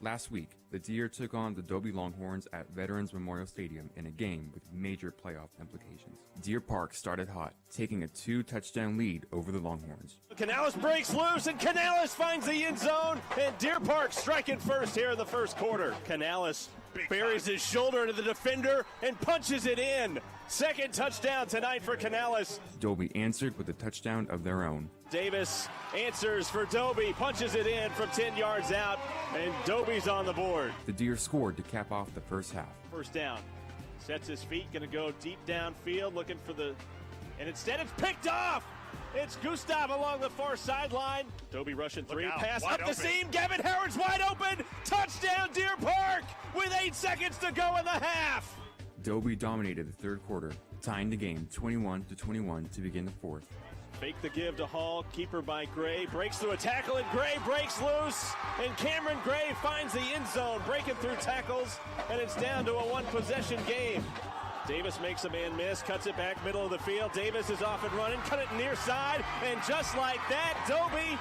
Last week, the Deer took on the Dobie Longhorns at Veterans Memorial Stadium in a game with major playoff implications. Deer Park started hot, taking a 2-touchdown lead over the Longhorns. Canales breaks loose, and Canales finds the end zone, and Deer Park striking first here in the first quarter. Canales buries his shoulder into the defender and punches it in. Second touchdown tonight for Canales. Dobie answered with a touchdown of their own. Davis answers for Dobie, punches it in from 10 yards out, and Dobie's on the board. The Deer scored to cap off the first half. First down. Sets his feet, going to go deep downfield, looking for the... And instead it's picked off! It's Gustav along the far sideline. Dobie rushing three, pass up the seam. Gavin Howard's wide open. Touchdown, Deer Park, with 8 seconds to go in the half. Dobie dominated the third quarter, tying the game 21-21 to begin the fourth. Fake the give to Hall, keeper by Gray, breaks through a tackle, and Gray breaks loose, and Cameron Gray finds the end zone, breaking through tackles, and it's down to a one-possession game. Davis makes a man miss, cuts it back middle of the field. Davis is off and running, cut it near side, and just like that, Dobie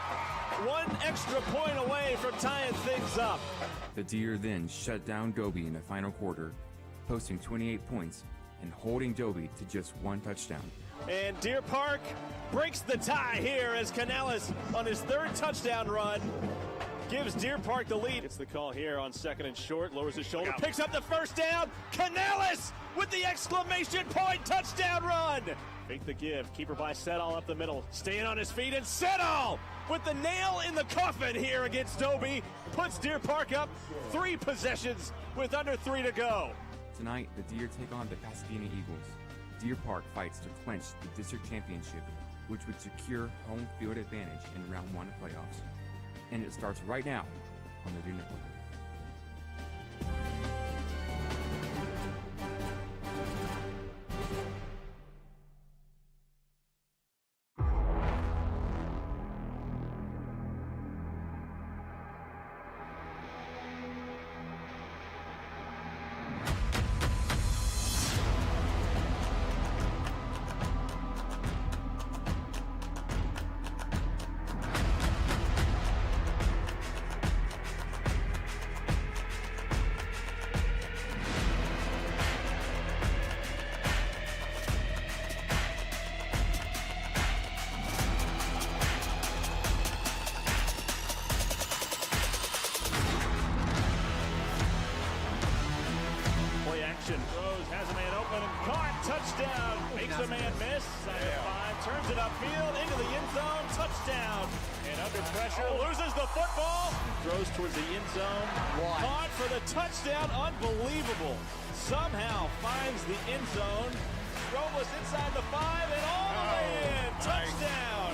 1 extra point away from tying things up. The Deer then shut down Dobie in the final quarter, posting 28 points and holding Dobie to just 1 touchdown. And Deer Park breaks the tie here as Canales on his 3rd touchdown run gives Deer Park the lead. It's the call here on 2nd and short, lowers his shoulder, picks up the first down. Canales with the exclamation point touchdown run. Fake the give, keeper by Setall up the middle, staying on his feet, and Setall with the nail in the coffin here against Dobie puts Deer Park up 3 possessions with under 3 to go. Tonight, the Deer take on the Pasadena Eagles. Deer Park fights to clinch the district championship, which would secure home field advantage in round 1 playoffs. And it starts right now on the Deer Network. Throws, has a man open, and caught, touchdown, makes a man miss, turns it upfield, into the end zone, touchdown, and under pressure, loses the football, throws towards the end zone, caught for the touchdown, unbelievable, somehow finds the end zone, Robles inside the 5, and all the way in, touchdown.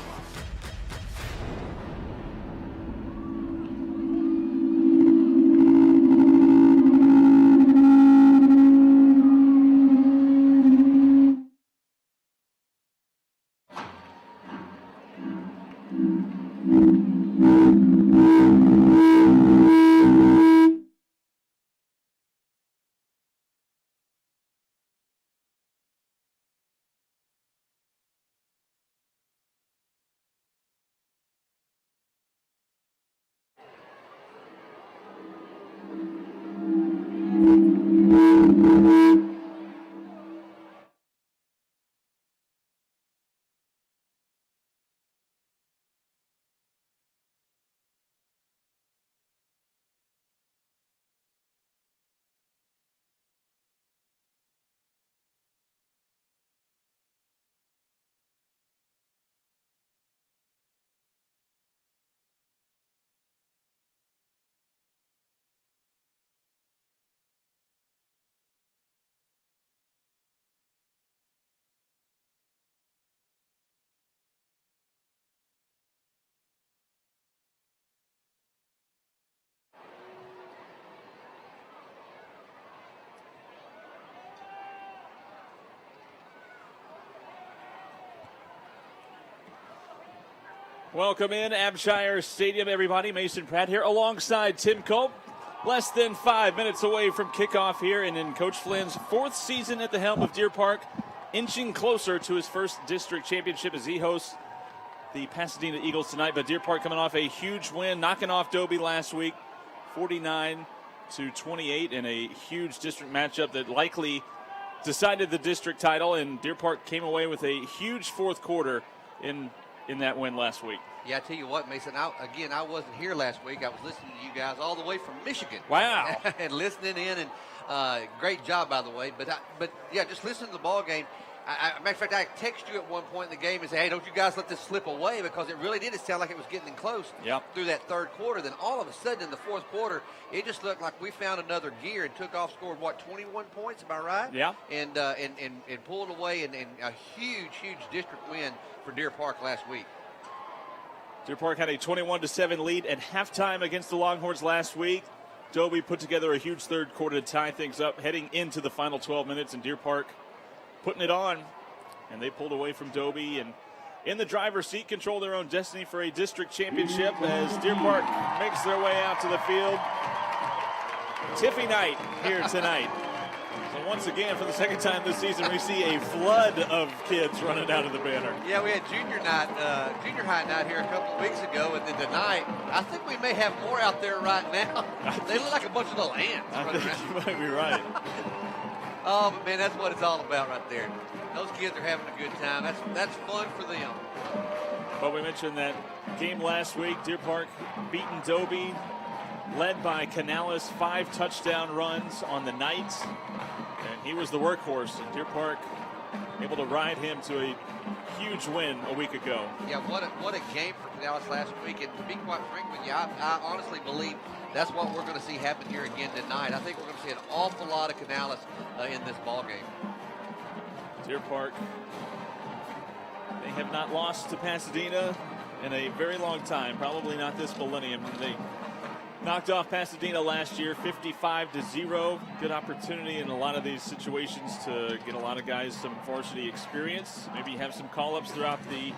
Welcome in Abshire Stadium, everybody. Mason Pratt here alongside Tim Culp. Less than 5 minutes away from kickoff here, and in Coach Flynn's 4th season at the helm of Deer Park, inching closer to his first district championship as he hosts the Pasadena Eagles tonight. But Deer Park coming off a huge win, knocking off Dobie last week, 49-28 in a huge district matchup that likely decided the district title, and Deer Park came away with a huge fourth quarter in that win last week. Yeah, I tell you what, Mason, I wasn't here last week. I was listening to you guys all the way from Michigan. Wow. And listening in, and great job, by the way. But yeah, just listening to the ball game. Matter of fact, I texted you at one point in the game and said, hey, don't you guys let this slip away, because it really did. It sounded like it was getting close through that third quarter. Then all of a sudden in the fourth quarter, it just looked like we found another gear and took off, scored, 21 points, am I right? Yeah. And pulled away and a huge district win for Deer Park last week. Deer Park had a 21-7 lead at halftime against the Longhorns last week. Dobie put together a huge third quarter to tie things up, heading into the final 12 minutes, and Deer Park putting it on, and they pulled away from Dobie, and in the driver's seat, control their own destiny for a district championship as Deer Park makes their way out to the field. Tiffy night here tonight. So once again, for the second time this season, we see a flood of kids running out of the banner. Yeah, we had junior high night here a couple of weeks ago, and then tonight, I think we may have more out there right now. They look like a bunch of little ants. I think you might be right. Oh, but man, that's what it's all about right there. Those kids are having a good time. That's fun for them. But we mentioned that game last week, Deer Park beating Dobie, led by Canales, 5 touchdown runs on the night. And he was the workhorse, and Deer Park able to ride him to a huge win a week ago. Yeah, what a game for Canales last week. And to be quite frank with you, I honestly believe that's what we're going to see happen here again tonight. I think we're going to see an awful lot of Canales in this ball game. Deer Park, they have not lost to Pasadena in a very long time, probably not this millennium. They knocked off Pasadena last year, 55-0. Good opportunity in a lot of these situations to get a lot of guys some varsity experience. Maybe have some call-ups throughout the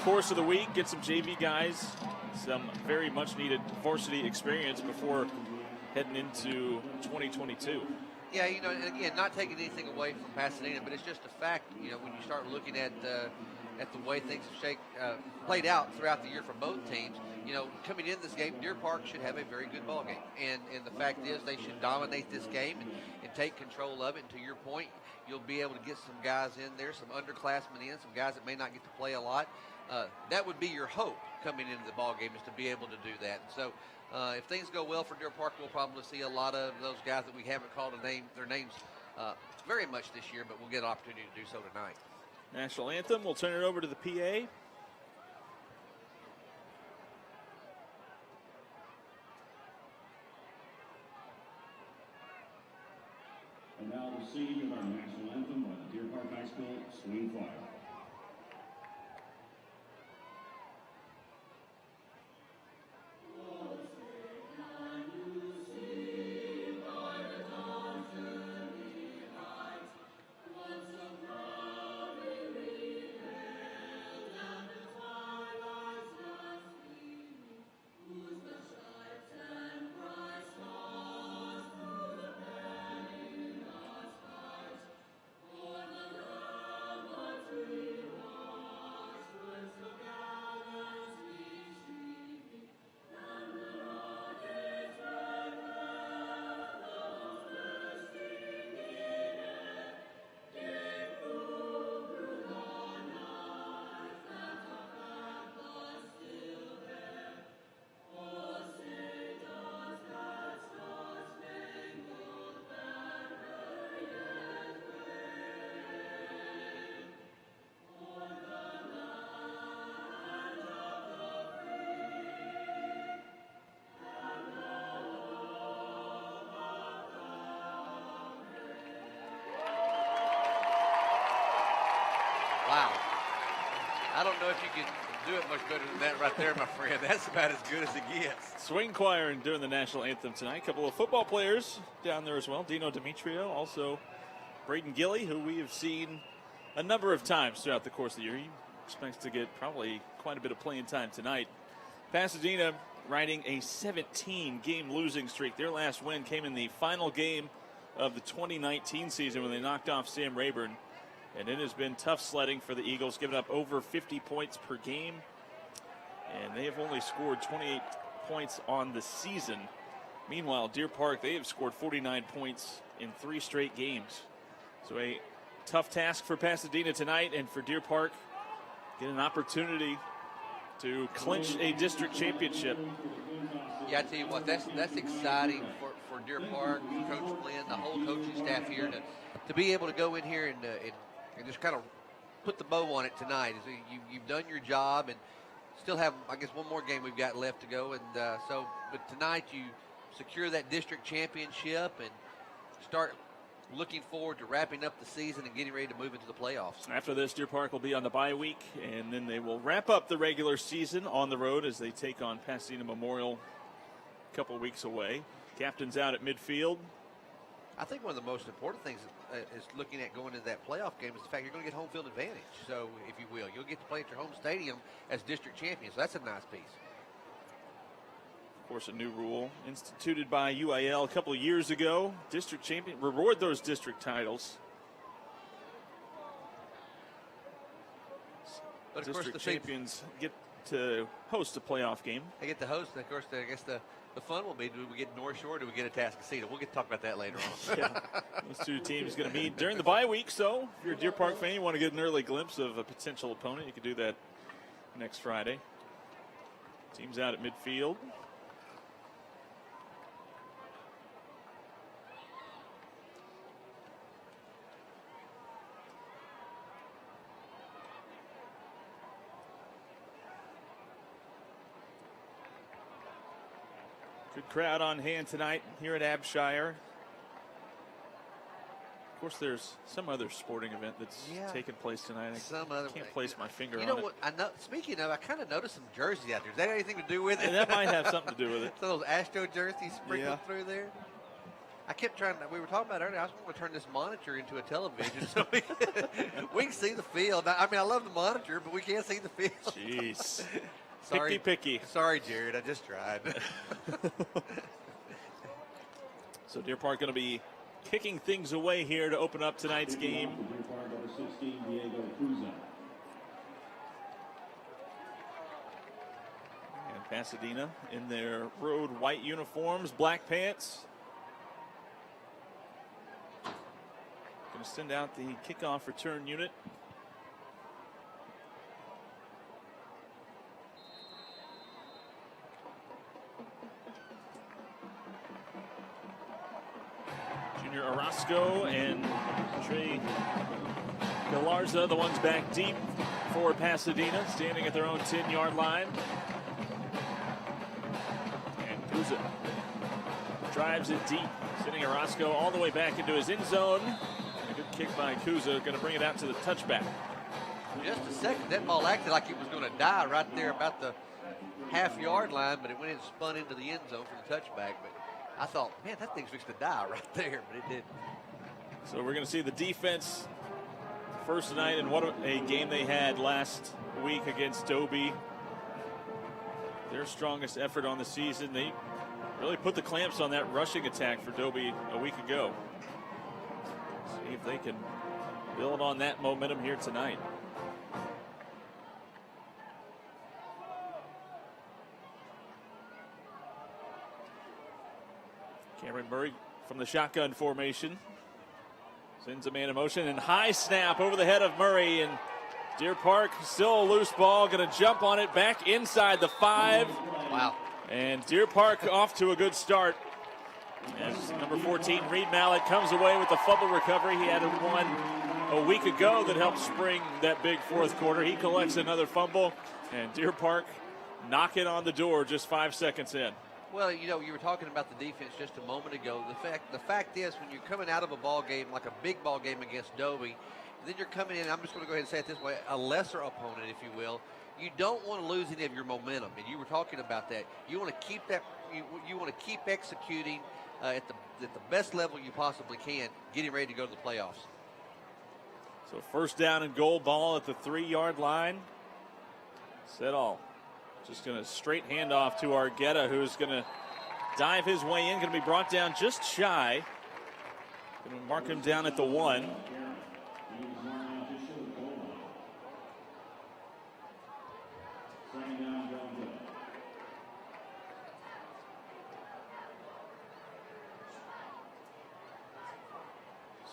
course of the week, get some JV guys some very much needed varsity experience before heading into 2022. Yeah, and again, not taking anything away from Pasadena, but it's just a fact, when you start looking at the way things have played out throughout the year for both teams, coming in this game, Deer Park should have a very good ball game. And the fact is they should dominate this game and take control of it. And to your point, you'll be able to get some guys in there, some underclassmen in, some guys that may not get to play a lot. That would be your hope coming into the ball game, is to be able to do that. And so if things go well for Deer Park, we'll probably see a lot of those guys that we haven't called their names very much this year, but we'll get an opportunity to do so tonight. National anthem. We'll turn it over to the PA. And now the scene of our national anthem by the Deer Park High School Swing Choir. Wow. I don't know if you can do it much better than that right there, my friend. That's about as good as it gets. Swing choir and doing the national anthem tonight. A couple of football players down there as well. Dino Demetrio, also Braden Gilly, who we have seen a number of times throughout the course of the year. He expects to get probably quite a bit of playing time tonight. Pasadena riding a 17-game losing streak. Their last win came in the final game of the 2019 season when they knocked off Sam Rayburn. And it has been tough sledding for the Eagles, giving up over 50 points per game. And they have only scored 28 points on the season. Meanwhile, Deer Park, they have scored 49 points in 3 straight games. So a tough task for Pasadena tonight, and for Deer Park, get an opportunity to clinch a district championship. Yeah, I tell you what, that's exciting for Deer Park, Coach Glenn, the whole coaching staff here to be able to go in here and just kind of put the bow on it tonight. You've done your job and still have, I guess, one more game we've got left to go. And but tonight you secure that district championship and start looking forward to wrapping up the season and getting ready to move into the playoffs. After this, Deer Park will be on the bye week, and then they will wrap up the regular season on the road as they take on Pasadena Memorial a couple weeks away. Captain's out at midfield. I think one of the most important things is looking at going into that playoff game is the fact you're going to get home field advantage. So, if you will, you'll get to play at your home stadium as district champions. So that's a nice piece. Of course, a new rule instituted by UIL a couple of years ago. District champion, reward those district titles. But of district course, champions get to host a playoff game. They get to host, and of course, I guess the fun will be, do we get North Shore or do we get Atascocita? We'll get to talk about that later on. Yeah. Those two teams going to meet during the bye week, so if you're a Deer Park fan, you want to get an early glimpse of a potential opponent, you can do that next Friday. Teams out at midfield. Good crowd on hand tonight here at Abshire. Of course, there's some other sporting event that's taking place tonight. I can't place my finger on it. You know what? Speaking of, I kind of noticed some jerseys out there. Does that have anything to do with it? And that might have something to do with it. So those Astro jerseys sprinkled through there. I kept trying. We were talking about it earlier. I was going to turn this monitor into a television so we can see the field. I mean, I love the monitor, but we can't see the field. Jeez. Sorry, picky. Sorry, Jared. I just tried. So Deer Park going to be kicking things away here to open up tonight's game. And Pasadena in their road white uniforms, black pants. Going to send out the kickoff return unit. Orozco and Trey Galarza, the ones back deep for Pasadena, standing at their own 10-yard line. And Kuza drives it deep, sending Orozco all the way back into his end zone. And a good kick by Kuza, going to bring it out to the touchback. For just a second, that ball acted like it was going to die right there about the half-yard line, but it went and spun into the end zone for the touchback. But I thought, man, that thing's fixing to die right there, but it didn't. So we're going to see the defense first tonight, and what a game they had last week against Dobie. Their strongest effort on the season. They really put the clamps on that rushing attack for Dobie a week ago. See if they can build on that momentum here tonight. Cameron Murray from the shotgun formation. Sends a man in motion and high snap over the head of Murray. And Deer Park still a loose ball. Going to jump on it back inside the 5. Wow. And Deer Park off to a good start. As number 14, Reed Mallett, comes away with the fumble recovery. He had one a week ago that helped spring that big fourth quarter. He collects another fumble. And Deer Park knocking on the door just 5 seconds in. Well, you know, you were talking about the defense just a moment ago. The fact is, when you're coming out of a ball game, like a big ball game against Dobie, then you're coming in, I'm just going to go ahead and say it this way, a lesser opponent, if you will, you don't want to lose any of your momentum. And you were talking about that. You want to keep that, you want to keep executing at the best level you possibly can, getting ready to go to the playoffs. So first down and goal, ball at the 3-yard line. Set all. Just going to straight handoff to Argueta, who's going to dive his way in. Going to be brought down just shy. Going to mark him down at the 1.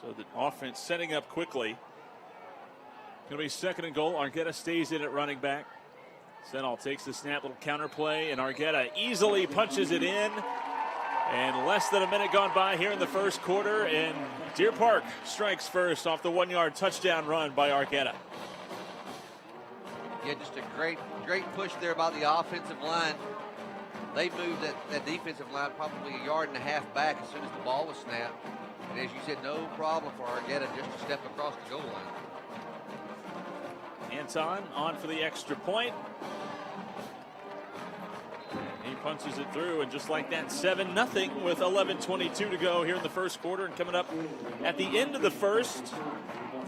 So the offense setting up quickly. Going to be second and goal. Argueta stays in at running back. Senall takes the snap, little counter play, and Argueta easily punches it in. And less than a minute gone by here in the first quarter, and Deer Park strikes first off the 1-yard touchdown run by Argueta. Yeah, just a great push there by the offensive line. They moved that defensive line probably a yard and a half back as soon as the ball was snapped. And as you said, no problem for Argueta just to step across the goal line. Anton on for the extra point. He punches it through, and just like that, 7-0 with 11:22 to go here in the first quarter. And coming up at the end of the first,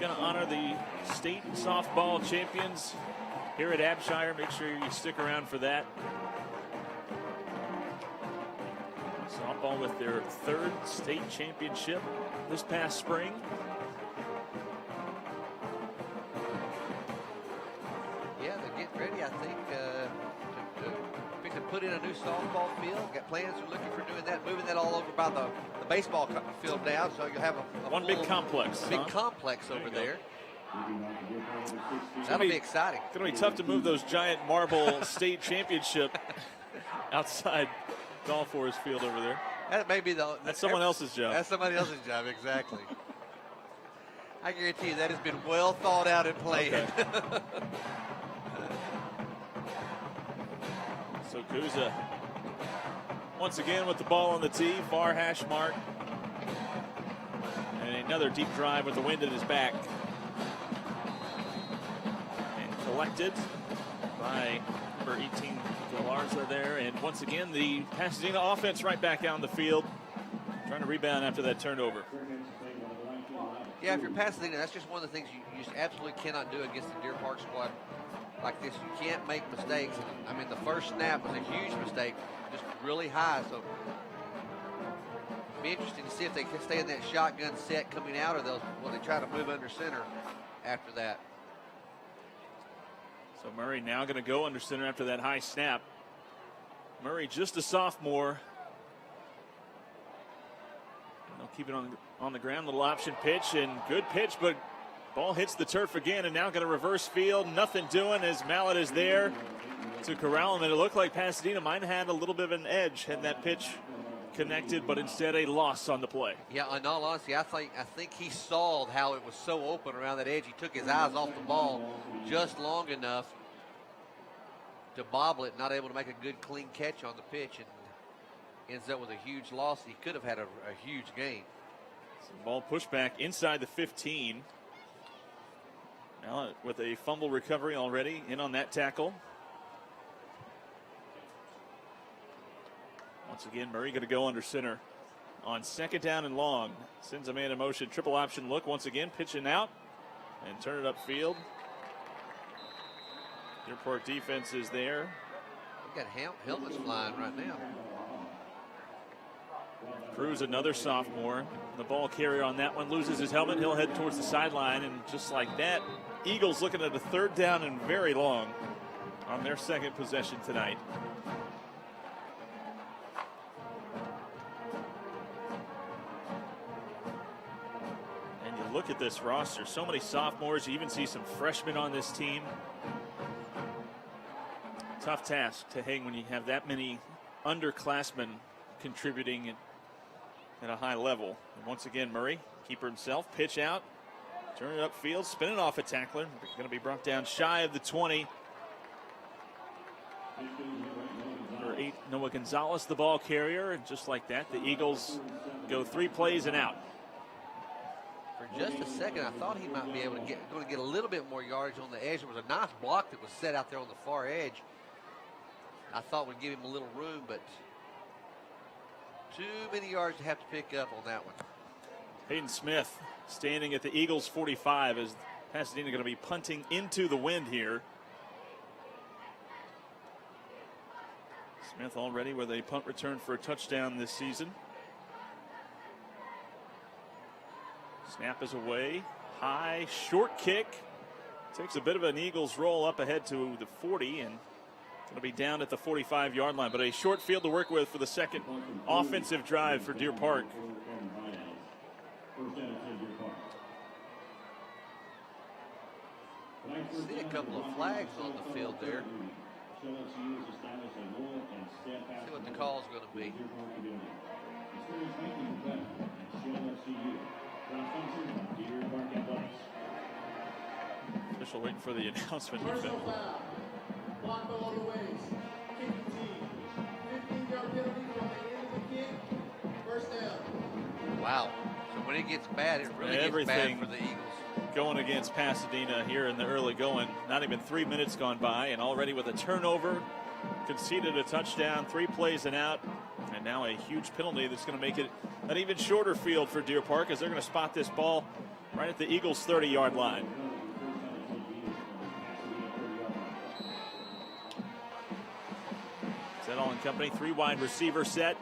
going to honor the state softball champions here at Abshire. Make sure you stick around for that. Softball with their third state championship this past spring. Yeah, they're getting ready, I think, to put in a new softball field. Got plans, they're looking for doing that, moving that all over by the baseball field now, so you'll have a one big complex. Big complex over there. That'll be exciting. It's going to be tough to move those giant marble state championship outside Golf Forest Field over there. That may be that's someone else's job. That's somebody else's job, exactly. I guarantee you that has been well thought out and planned. Okay. So Kuza once again with the ball on the tee, far hash mark. And another deep drive with the wind at his back. And collected by number 18 Galarza there. And once again, the Pasadena offense right back out on the field, trying to rebound after that turnover. Yeah, if you're Pasadena, that's just one of the things you just absolutely cannot do against the Deer Park squad like this. You can't make mistakes. I mean, the first snap was a huge mistake, just really high. So it'll be interesting to see if they can stay in that shotgun set coming out, or will they try to move under center after that. So Murray now going to go under center after that high snap. Murray just a sophomore. They'll keep it on the ground. Little option pitch, and good pitch, but ball hits the turf again, and now going to reverse field. Nothing doing as Mallet is there to corral him. And it looked like Pasadena might have had a little bit of an edge had that pitch connected, but instead a loss on the play. Yeah, in all honesty, I think he saw how it was so open around that edge. He took his eyes off the ball just long enough to bobble it, not able to make a good clean catch on the pitch, and ends up with a huge loss. He could have had a huge gain. So ball pushed back inside the 15. Now with a fumble recovery already in on that tackle. Once again, Murray going to go under center on second down and long. Sends a man in motion, triple option look once again, pitching out and turn it upfield. Deer Park defense is there. We got helmets flying right now. Cruz, another sophomore. The ball carrier on that one loses his helmet. He'll head towards the sideline, and just like that, Eagles looking at a third down and very long on their second possession tonight. And you look at this roster, so many sophomores. You even see some freshmen on this team. Tough task to hang when you have that many underclassmen contributing at a high level. And once again, Murray, keeper himself, pitch out, turn it upfield, spinning off a tackler. Going to be brought down shy of the 20. Number 8, Noah Gonzalez, the ball carrier. And just like that, the Eagles go 3 plays and out. For just a second, I thought he might be able to get a little bit more yardage on the edge. There was a nice block that was set out there on the far edge. I thought would give him a little room, but too many yards to have to pick up on that one. Hayden Smith standing at the Eagles 45 as Pasadena going to be punting into the wind here. Smith already with a punt return for a touchdown this season. Snap is away. High, short kick. Takes a bit of an Eagles roll up ahead to the 40 and going to be down at the 45-yard line. But a short field to work with for the second offensive drive for Deer Park. See a couple of flags on the field there. See what the call is going to be. Official waiting for the announcement. Personal foul. Block below the waist. Kicking team. 15-yard penalty from the end of the kick. First down. Wow. So when it gets bad, it really gets bad for the Eagles. Going against Pasadena here in the early going. Not even 3 minutes gone by, and already with a turnover, conceded a touchdown, 3 plays and out, and now a huge penalty that's going to make it an even shorter field for Deer Park as they're going to spot this ball right at the Eagles' 30-yard line. Settle and company, 3 wide receiver set.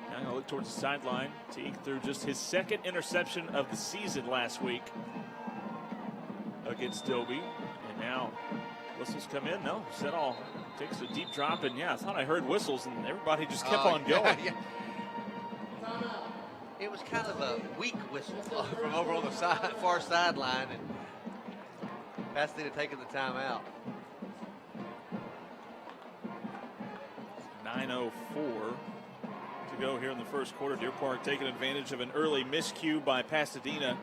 Now going to look towards the sideline. Teague threw just his 2nd interception of the season last week against Dobie. And now whistles come in. No, Settle takes a deep drop. And yeah, I thought I heard whistles and everybody just kept on going. Yeah. It was kind of a weak whistle from over on the far sideline. And Pasadena taking the timeout. 9:04 to go here in the first quarter. Deer Park taking advantage of an early miscue by Pasadena.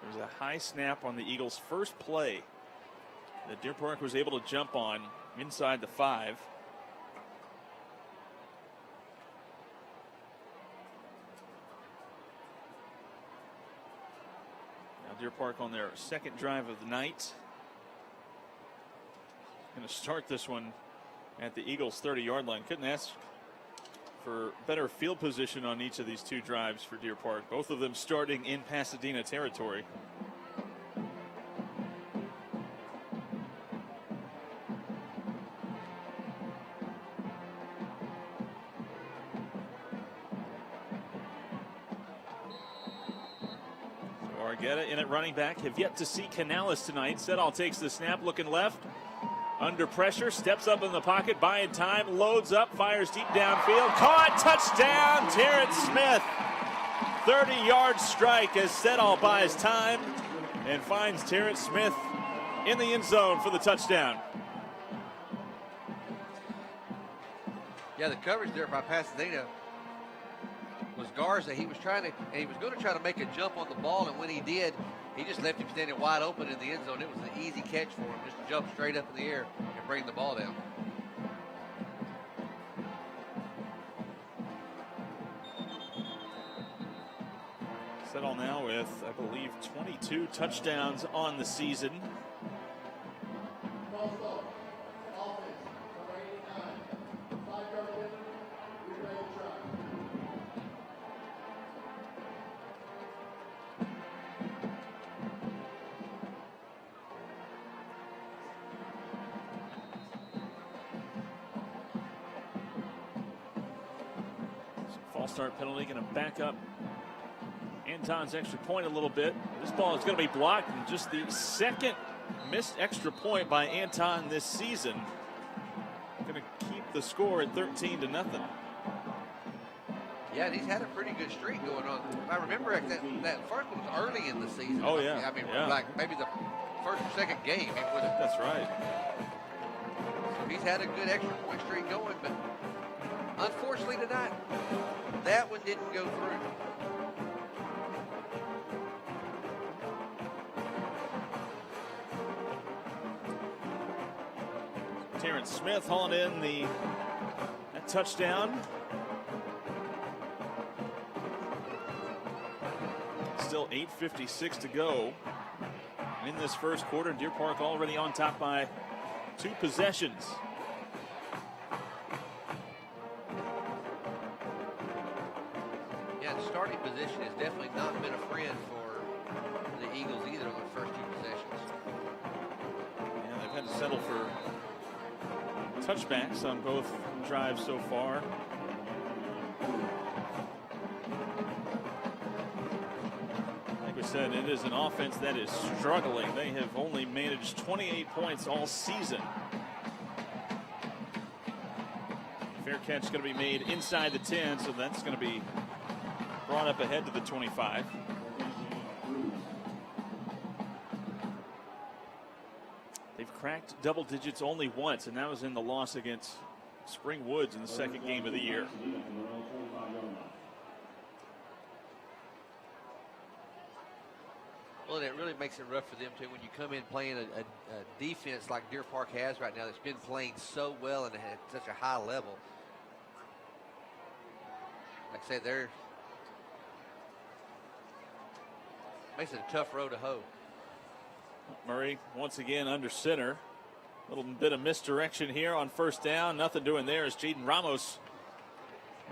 There's a high snap on the Eagles' first play that Deer Park was able to jump on inside the 5. Now Deer Park on their 2nd drive of the night. Going to start this one at the Eagles' 30-yard line. Couldn't ask for better field position on each of these 2 drives for Deer Park. Both of them starting in Pasadena territory. So Argueta in at running back. Have yet to see Canales tonight. Settle takes the snap, looking left. Under pressure, steps up in the pocket, buying time, loads up, fires deep downfield. Caught, touchdown, Terrence Smith. 30-yard strike as Settle buys time and finds Terrence Smith in the end zone for the touchdown. Yeah, the coverage there by Pasadena was Garza. He was going to try to make a jump on the ball, and when he did, he just left him standing wide open in the end zone. It was an easy catch for him, just to jump straight up in the air and bring the ball down. Settle now with, I believe, 22 touchdowns on the season. False start penalty, going to back up Anton's extra point a little bit. This ball is going to be blocked, and just the 2nd missed extra point by Anton this season. Going to keep the score at 13-0. Yeah, and he's had a pretty good streak going on. I remember that first one was early in the season. Oh, yeah. I mean, yeah. like maybe the first or 2nd game. That's right. So he's had a good extra point streak going, but unfortunately tonight, that one didn't go through. Terrence Smith hauling in that touchdown. Still 8:56 to go in this first quarter. Deer Park already on top by 2 possessions. Yeah, the starting position has definitely not been a friend for the Eagles either on the first 2 possessions. Yeah, they've had to settle for touchbacks on both drives so far. Like we said, it is an offense that is struggling. They have only managed 28 points all season. Fair catch is going to be made inside the 10, so that's going to be brought up ahead to the 25. cracked double digits only once, and that was in the loss against Spring Woods in the second game of the year. Well, and it really makes it rough for them, too, when you come in playing a defense like Deer Park has right now that's been playing so well and at such a high level. Like I said, makes it a tough road to hoe. Murray once again under center. A little bit of misdirection here on first down. Nothing doing there as Jaden Ramos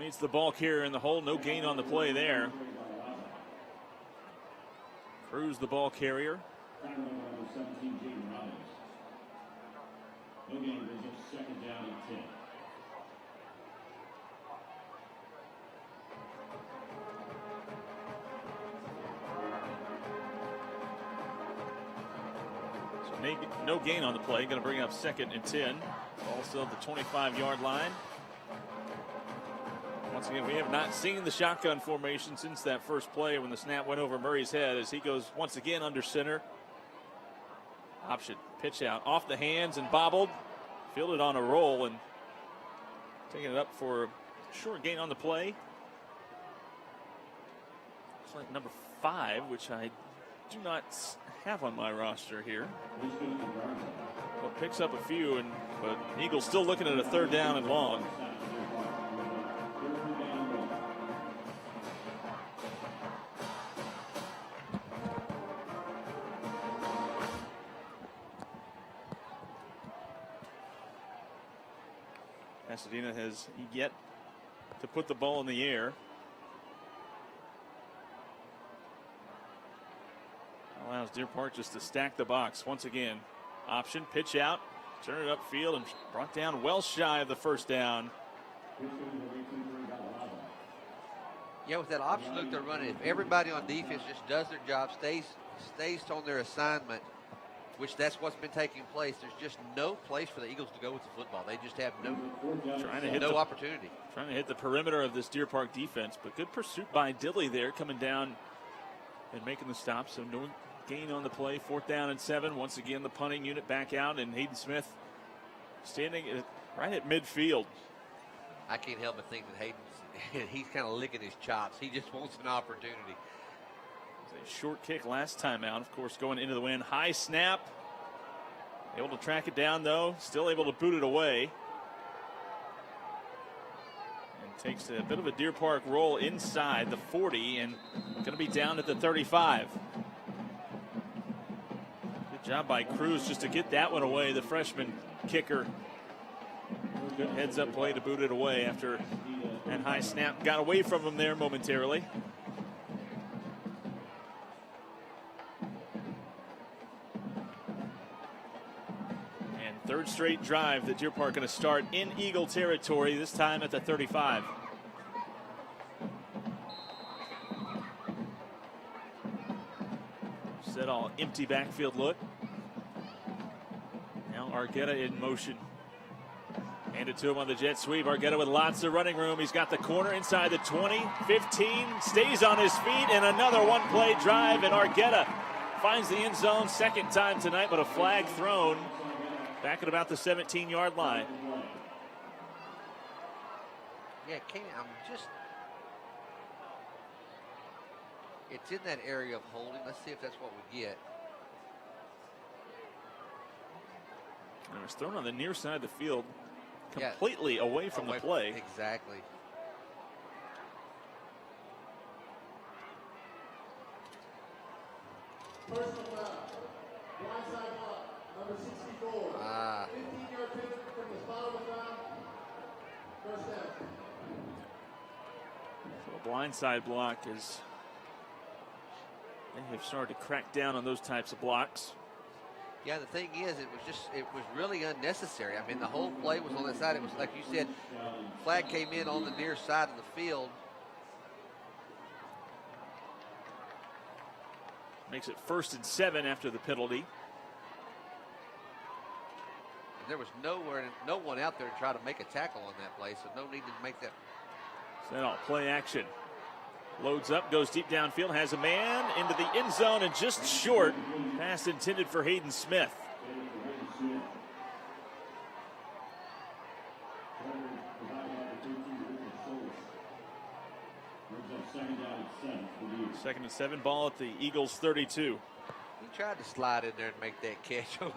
meets the ball carrier in the hole. No gain on the play there. Cruz the ball carrier. No gain, brings up second down and 10. No gain on the play. Going to bring up second and 10. Also the 25-yard line. Once again, we have not seen the shotgun formation since that first play when the snap went over Murray's head as he goes once again under center. Option pitch out off the hands and bobbled. Fielded on a roll and taking it up for a short gain on the play. It's like number 5, which I do not have on my roster here. Well, picks up a few, but Eagles still looking at a third down and long. Pasadena has yet to put the ball in the air. Allows Deer Park just to stack the box once again. Option, pitch out, turn it upfield, and brought down well shy of the first down. Yeah, with that option look they're running, if everybody on defense just does their job, stays on their assignment, which that's what's been taking place, there's just no place for the Eagles to go with the football. They just have no opportunity. Trying to hit the perimeter of this Deer Park defense, but good pursuit by Dilly there, coming down and making the stop. So no gain on the play. 4th down and 7. Once again, the punting unit back out, and Hayden Smith standing right at midfield. I can't help but think that he's kind of licking his chops. He just wants an opportunity. A short kick last time out, of course, going into the wind. High snap. Able to track it down, though. Still able to boot it away. And takes a bit of a Deer Park roll inside the 40 and going to be down at the 35. Good job by Cruz just to get that one away. The freshman kicker. Good heads-up play to boot it away after that high snap got away from him there momentarily. Third straight drive that Deer Park going to start in Eagle territory, this time at the 35. Set all empty backfield look. Now Argueta in motion. Hand it to him on the jet sweep. Argueta with lots of running room. He's got the corner inside the 20, 15, stays on his feet, and another one-play drive, and Argueta finds the end zone second time tonight, but a flag thrown back at about the 17-yard line. Yeah, it's in that area of holding. Let's see if that's what we get. And it was thrown on the near side of the field, completely away from the play. Exactly. Personal foul. Blindside block. Number 64. 15-yard penalty from the spot of the foul. First down. So a blindside block is, they have started to crack down on those types of blocks. Yeah, the thing is, it was really unnecessary. I mean, the whole play was on that side. It was like you said, flag came in on the near side of the field. Makes it 1st and 7 after the penalty. There was no one out there to try to make a tackle on that play, so no need to make that. Set all play action. Loads up, goes deep downfield, has a man into the end zone and just short. Pass intended for Hayden Smith. Second and 7, ball at the Eagles 32. He tried to slide in there and make that catch on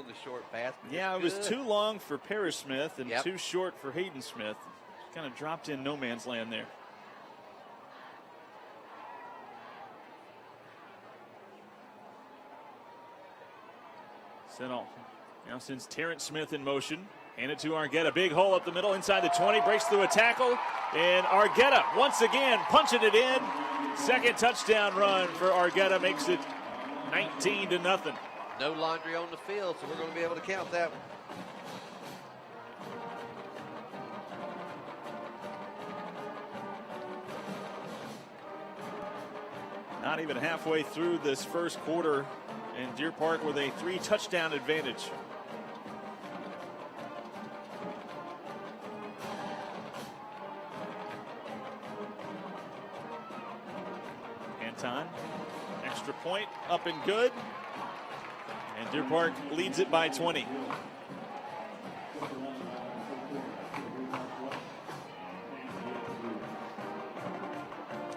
the short pass. Yeah, it was too long for Parrish Smith and Yep. too short for Hayden Smith. Kind of dropped in no man's land there. Now sends Terrence Smith in motion. Hand it to Argueta. Big hole up the middle inside the 20. Breaks through a tackle. And Argueta once again punching it in. Second touchdown run for Argueta makes it 19-0. No laundry on the field, so we're going to be able to count that one. Not even halfway through this first quarter, and Deer Park with a 3-touchdown advantage. Anton, extra point, up and good. And Deer Park leads it by 20.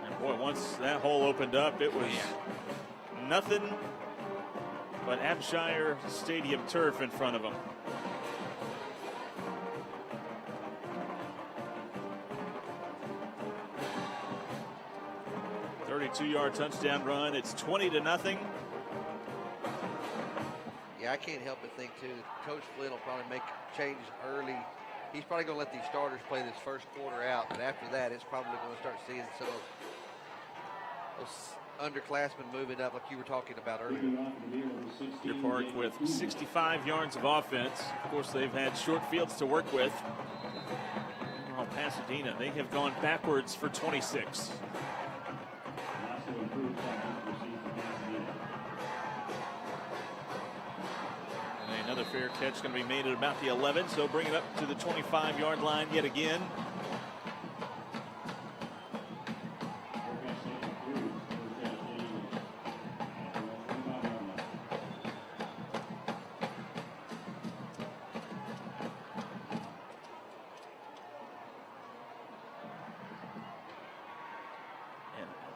And boy, once that hole opened up, it was nothing but Abshire Stadium turf in front of them. A 32-yard touchdown run. It's 20-0. Yeah, I can't help but think, too, Coach Flynn will probably make changes early. He's probably going to let these starters play this first quarter out, but after that, it's probably going to start seeing some of those underclassmen moving up like you were talking about earlier. Deer Park with 65 yards of offense. Of course, they've had short fields to work with. Meanwhile, Pasadena, they have gone backwards for 26. And another fair catch going to be made at about the 11, so bring it up to the 25-yard line yet again.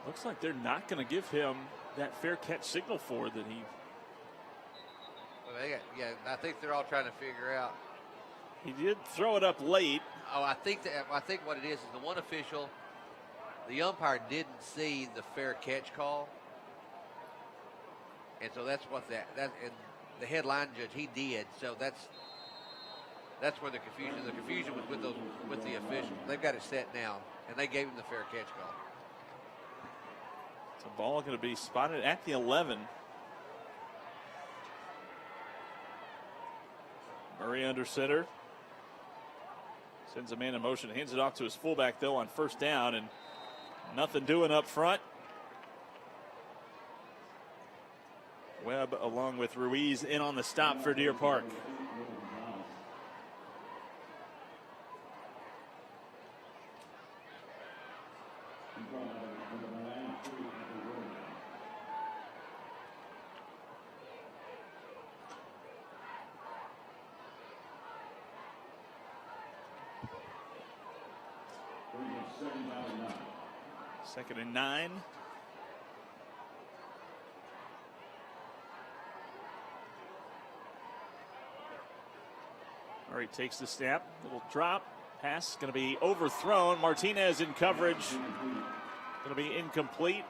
Looks like they're not going to give him that fair catch signal for that he. Well, I think they're all trying to figure out. He did throw it up late. Oh, I think what it is the one official, the umpire didn't see the fair catch call, and so that's what and the headline judge he did. So that's where the confusion. The confusion was with the official. They've got it set now, and they gave him the fair catch call. The ball going to be spotted at the 11. Murray under center. Sends a man in motion. Hands it off to his fullback, though, on first down. And nothing doing up front. Webb, along with Ruiz, in on the stop for Deer Park. Second and 9. Murray takes the snap. Little drop. Pass going to be overthrown. Martinez in coverage. Going to be incomplete.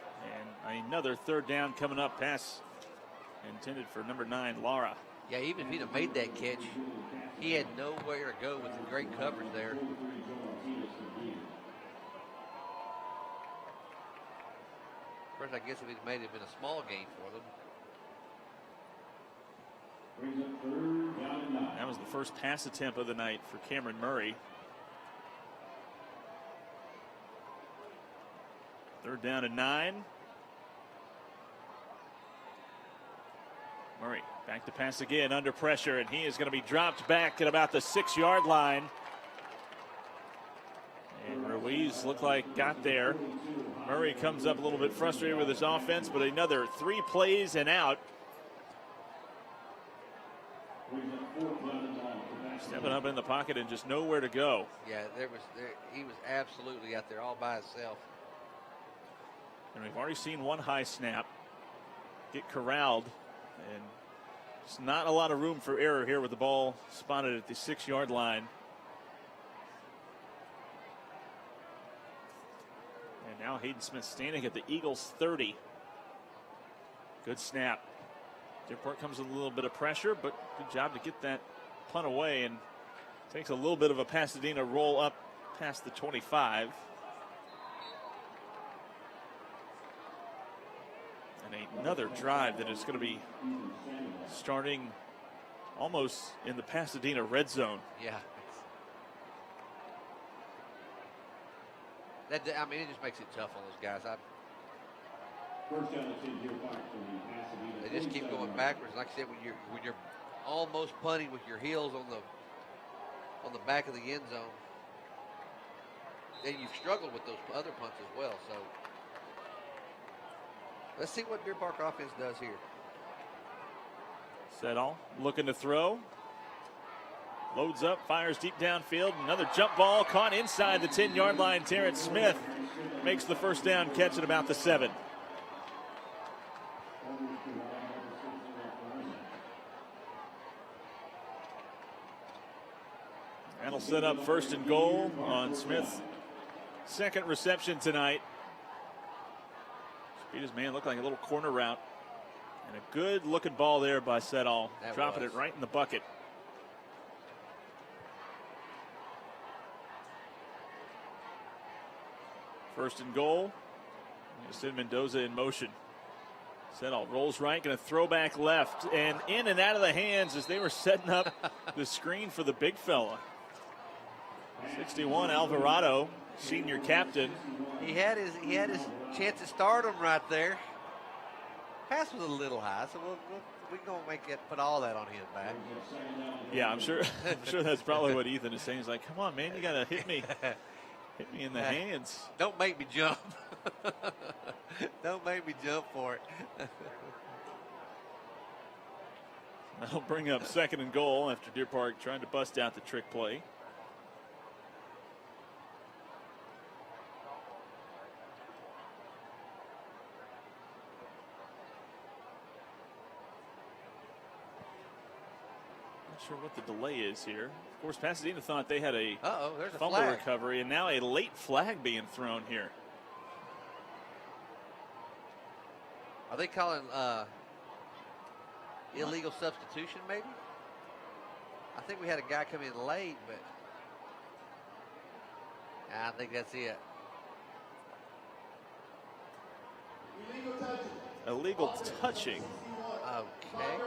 And another third down coming up. Pass intended for number 9, Lara. Yeah, even if he'd have made that catch, he had nowhere to go with the great coverage there. Of course, I guess if he'd made it, it'd been a small gain for them. That was the first pass attempt of the night for Cameron Murray. Third down and 9. Murray back to pass again under pressure, and he is going to be dropped back at about the 6-yard line. And Ruiz looked like got there. Murray comes up a little bit frustrated with his offense, but another 3 plays and out. Stepping up in the pocket and just nowhere to go. Yeah, he was absolutely out there all by himself. And we've already seen one high snap get corralled, and there's not a lot of room for error here with the ball spotted at the 6-yard line. And now Hayden Smith standing at the Eagles 30. Good snap. Deer Park comes with a little bit of pressure, but good job to get that punt away, and takes a little bit of a Pasadena roll up past the 25. And another drive that is going to be starting almost in the Pasadena red zone. Yeah. That, I mean, it just makes it tough on those guys. They just keep going backwards. Like I said, when you're almost punting with your heels on the back of the end zone, then you've struggled with those other punts as well. So let's see what Deer Park offense does here. Settle looking to throw. Loads up, fires deep downfield. Another jump ball caught inside the 10-yard line. Terrence Smith makes the first down catch at about the 7. That'll set up 1st and goal on Smith's second reception tonight. Speed his man, looked like a little corner route. And a good looking ball there by Settle, dropping it right in the bucket. First and goal. Justin Mendoza in motion. Settle rolls right, going to throw back left, and in and out of the hands as they were setting up the screen for the big fella. 61 Alvarado, senior captain. He had his chance to start him right there. Pass was a little high, so we're gonna put all that on his back. Yeah, I'm sure that's probably what Ethan is saying. He's like, "Come on, man, you gotta hit me in the hands. Don't make me jump. Don't make me jump for it." That'll bring up 2nd and goal after Deer Park trying to bust out the trick play. Sure what the delay is here. Of course, Pasadena thought they had a there's fumble a flag. recovery, and now a late flag being thrown here. Are they calling illegal substitution, maybe? I think we had a guy come in late, but I think that's it. Illegal touching. Okay.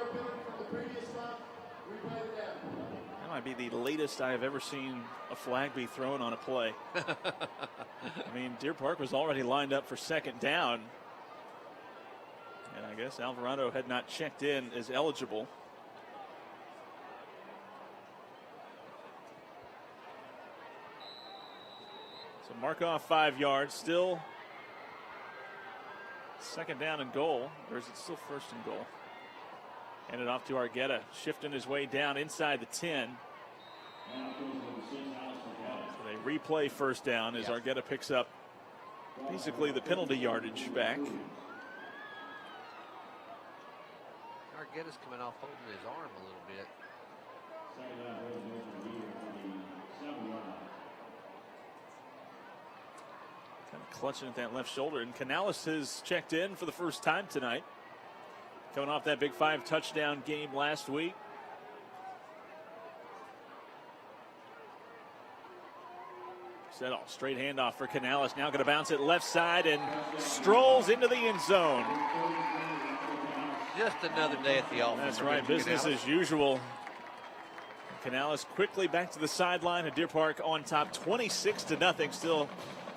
That might be the latest I have ever seen a flag be thrown on a play. I mean, Deer Park was already lined up for 2nd down. And I guess Alvarado had not checked in as eligible. So mark off 5 yards. Still 2nd down and goal. Or is it still 1st and goal? Hand it off to Argueta, shifting his way down inside the 10. So they replay 1st down as Argueta picks up basically the penalty yardage back. Argueta's coming off holding his arm a little bit. Kind of clutching at that left shoulder. And Canales has checked in for the first time tonight. Coming off that Big 5 touchdown game last week. Settle, straight handoff for Canales. Now going to bounce it left side and strolls into the end zone. Just another day at the office. That's right, business as usual. Canales quickly back to the sideline. And Deer Park on top, 26-0, still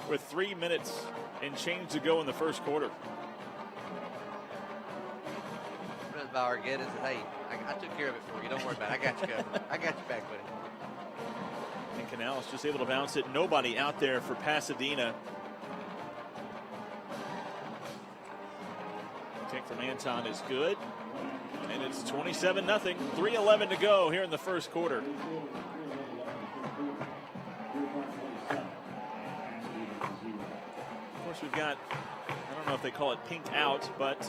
with 3 minutes and change to go in the first quarter. By Argueta said, "Hey, I took care of it for you. Don't worry about it. I got you covered. I got you back with it." And Canales just able to bounce it. Nobody out there for Pasadena. Kick from Anton is good. And it's 27-0. 3:11 to go here in the first quarter. Of course, we've got, I don't know if they call it pink out, but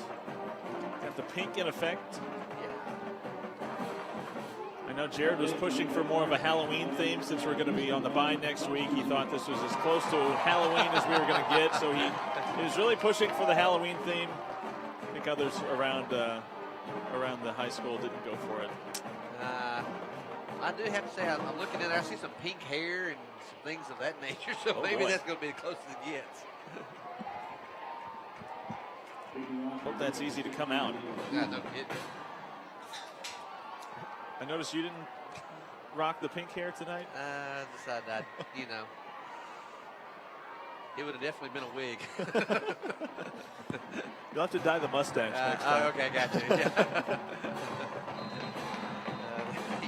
got the pink in effect. I know Jared was pushing for more of a Halloween theme since we're going to be on the bye next week. He thought this was as close to Halloween as we were going to get, so he was really pushing for the Halloween theme. I think others around the high school didn't go for it. I do have to say, I'm looking at it, I see some pink hair and some things of that nature, so maybe that's going to be the closest it gets. Hope that's easy to come out. No kidding. I noticed you didn't rock the pink hair tonight. I decided I'd, it would have definitely been a wig. You'll have to dye the mustache next time. Oh, okay, gotcha.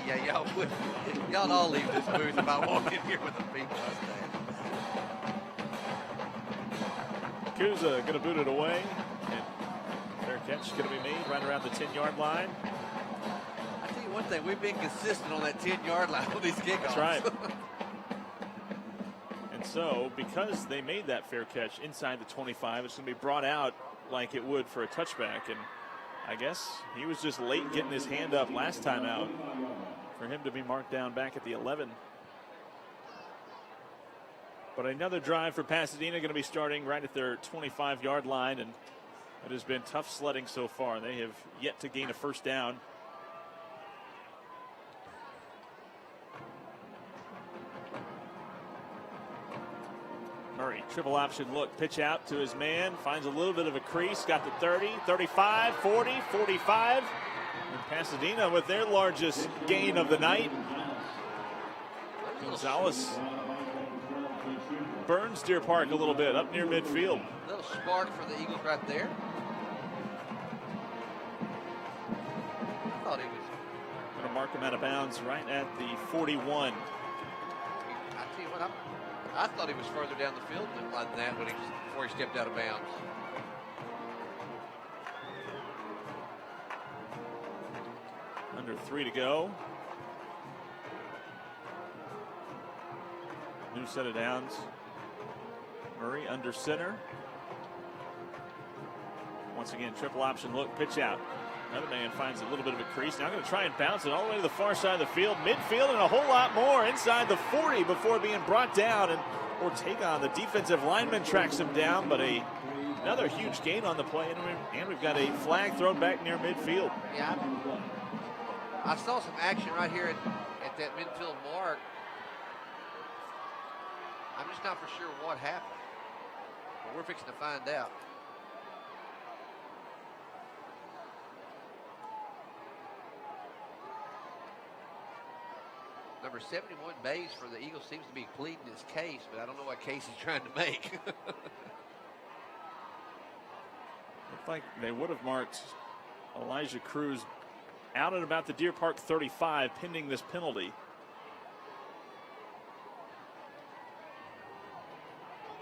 Yeah, y'all all leave this booth if I walk in here with a pink mustache. Kuza going to boot it away. And fair catch going to be made right around the 10-yard line. I tell you one thing, we've been consistent on that 10-yard line with these kickoffs. That's right. And so, because they made that fair catch inside the 25, it's going to be brought out like it would for a touchback. And I guess he was just late getting his hand up last time out for him to be marked down back at the 11. But another drive for Pasadena going to be starting right at their 25-yard line, and it has been tough sledding so far. They have yet to gain a first down. Murray, triple option look, pitch out to his man, finds a little bit of a crease, got the 30, 35, 40, 45. And Pasadena with their largest gain of the night. Gonzalez burns Deer Park a little bit up near midfield. A little spark for the Eagles right there. I thought he was going to mark him out of bounds right at the 41. I tell you what, I thought he was further down the field than that before he stepped out of bounds. Under 3 to go. New set of downs. Murray under center. Once again, triple option look, pitch out. Another man finds a little bit of a crease. Now going to try and bounce it all the way to the far side of the field. Midfield and a whole lot more inside the 40 before being brought down. And Ortega, the defensive lineman, tracks him down, but another huge gain on the play. And we've got a flag thrown back near midfield. Yeah, I saw some action right here at that midfield mark. I'm just not for sure what happened. But we're fixing to find out. Number 71, Bays, for the Eagles, seems to be pleading his case, but I don't know what case he's trying to make. Looked like they would have marked Elijah Cruz out at about the Deer Park 35, pending this penalty.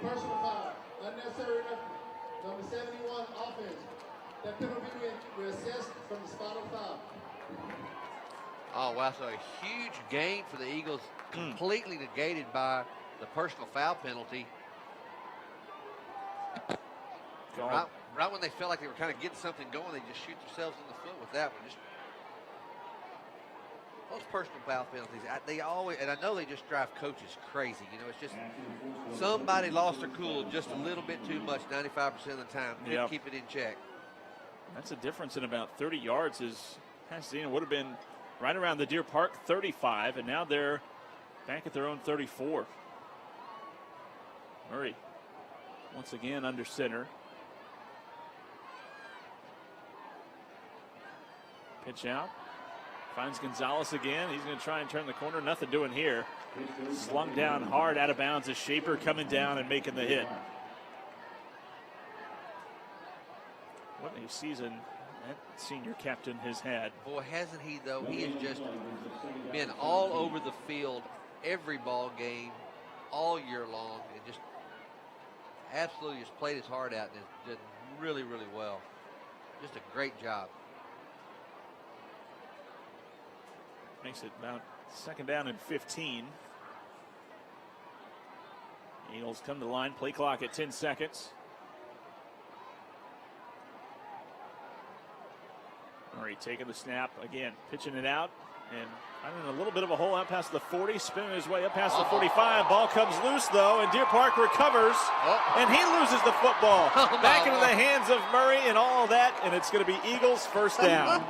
Personal foul, unnecessary roughness. Number 71, offense. That penalty will assessed from the spot of foul. Oh, wow, so a huge gain for the Eagles, completely negated by the personal foul penalty. Right when they felt like they were kind of getting something going, they just shoot themselves in the foot with that one. Those personal foul penalties, they always, and I know they just drive coaches crazy. It's just somebody lost their cool just a little bit too much 95% of the time. Couldn't keep it in check. That's a difference in about 30 yards. As Pasadena would have been right around the Deer Park 35, and now they're back at their own 34. Murray once again under center. Pitch out. Finds Gonzalez again. He's going to try and turn the corner. Nothing doing here. Slung down hard out of bounds as Shaper coming down and making the hit. What a season that senior captain has had. Boy, hasn't he, though? He has just been all over the field every ball game all year long, and just absolutely just played his heart out and did really, really well. Just a great job. Makes it about second down and 15. Eagles come to the line, play clock at 10 seconds. Murray taking the snap again, pitching it out, and finding a little bit of a hole out past the 40, spinning his way up past the 45. Ball comes loose though, and Deer Park recovers, and he loses the football. Back into the hands of Murray and all of that, and it's going to be Eagles first down.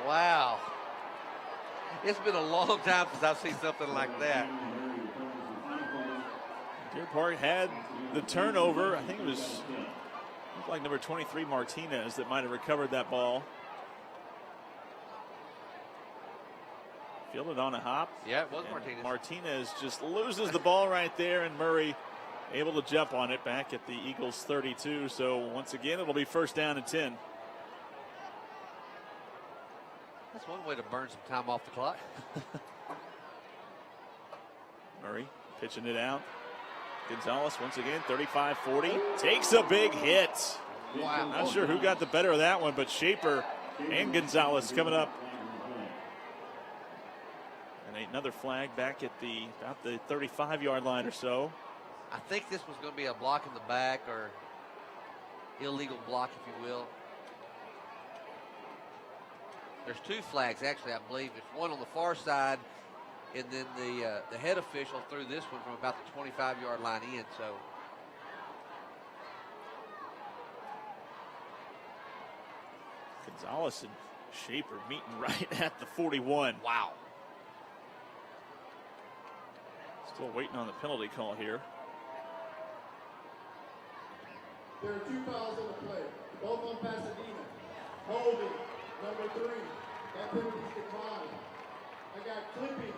Wow. It's been a long time since I've seen something like that. Deer Park had the turnover. I think it was looked like number 23 Martinez that might have recovered that ball. Fielded on a hop. Yeah, it was Martinez. Martinez just loses the ball right there, and Murray able to jump on it back at the Eagles 32. So once again, it'll be first down and 10. That's one way to burn some time off the clock. Murray pitching it out. Gonzalez once again, 35-40, takes a big hit. Wow. Not sure who got the better of that one, but Shaper and Gonzalez coming up. And another flag back at about the 35-yard line or so. I think this was going to be a block in the back, or illegal block, if you will. There's two flags, actually, I believe. There's one on the far side, and then the head official threw this one from about the 25-yard line in. So Gonzalez and Shaper meeting right at the 41. wow. Still waiting on the penalty call here. There are 2 fouls on the play, both on Pasadena. Holding, number 3. That penalty's declined. I got clipping,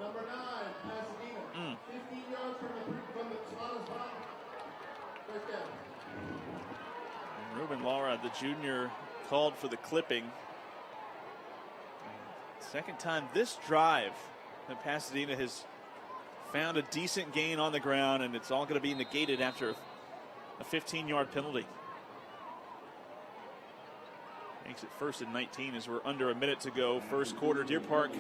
number 9, Pasadena. 15 yards from the spot. First down. And Ruben Lara, the junior, called for the clipping. Second time this drive that Pasadena has found a decent gain on the ground, and it's all going to be negated after a 15-yard penalty. Makes it first and 19 as we're under a minute to go. First quarter, Deer Park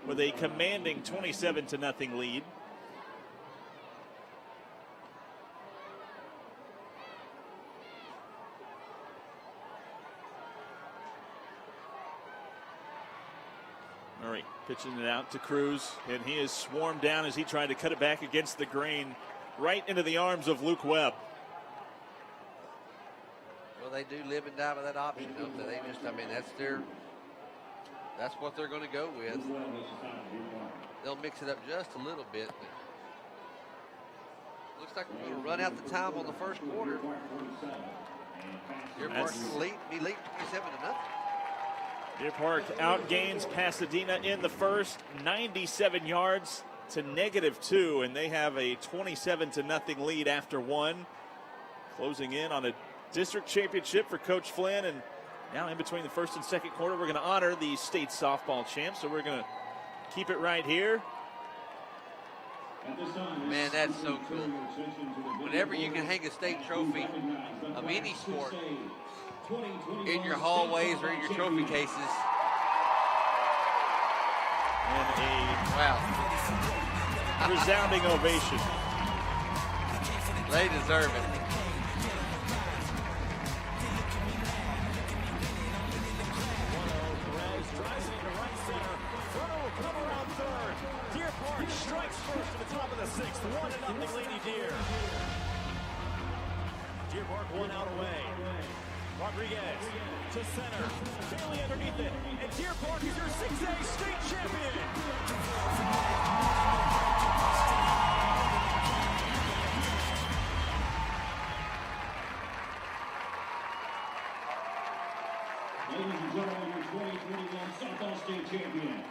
with a commanding 27-0 lead. Murray pitching it out to Cruz, and he is swarmed down as he tried to cut it back against the grain right into the arms of Luke Webb. Well, they do live and die by that option, don't they? They just, I mean, that's what they're going to go with. They'll mix it up just a little bit. But looks like we're going to run out the time on the first quarter. Deer Park will be leading 27-0. Deer Park outgains Pasadena in the first, 97 yards to -2, and they have a 27-0 lead after one. Closing in on a district championship for Coach Flynn, and now in between the first and second quarter, we're going to honor the state softball champs, so we're going to keep it right here. Man, that's so cool. Whenever you can hang a state trophy of any sport in your hallways or in your trophy cases. And a resounding ovation. They deserve it. Deer Park strikes first to the top of the sixth. 1-0 Lady Deer. Deer Park one out away. Rodriguez to center. Barely underneath it. And Deer Park is your 6A state champion. Ladies and gentlemen, your 2021 softball state champion.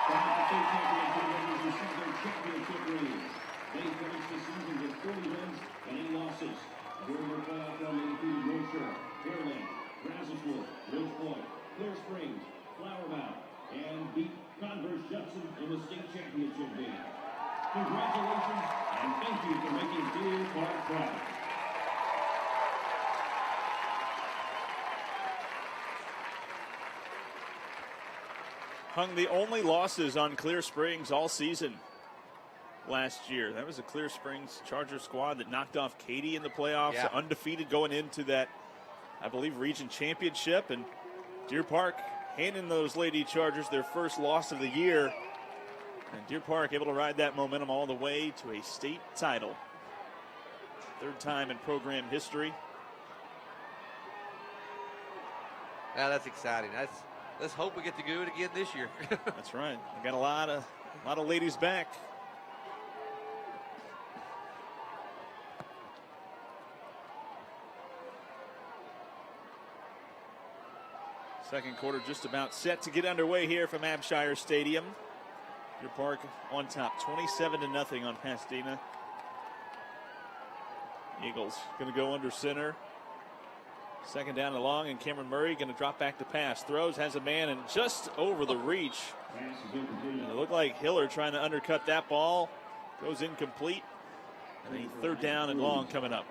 The state championship winners in Southern Championship League. They finished the season with 40 wins and 8 losses. During their playoff run, they included North Shore, Fairlane, Brazoswood, Ridge Point, Clear Springs, Flower Mound, and beat Converse Judson in the state championship game. Congratulations, and thank you for making Deer Park proud. Hung the only losses on Clear Springs all season last year. That was a Clear Springs Charger squad that knocked off Katy in the playoffs, undefeated going into that I believe, region championship. And Deer Park handing those Lady Chargers their first loss of the year. And Deer Park able to ride that momentum all the way to a state title. Third time in program history. Now that's exciting. Let's hope we get to do it again this year. That's right. We got a lot of ladies back. Second quarter just about set to get underway here from Abshire Stadium. Deer Park on top, 27-0 on Pasadena. Eagles going to go under center. Second down and long, and Cameron Murray going to drop back to pass. Throws, has a man, and just over the reach. And it looked like Hiller trying to undercut that ball. Goes incomplete. And a third down and long coming up.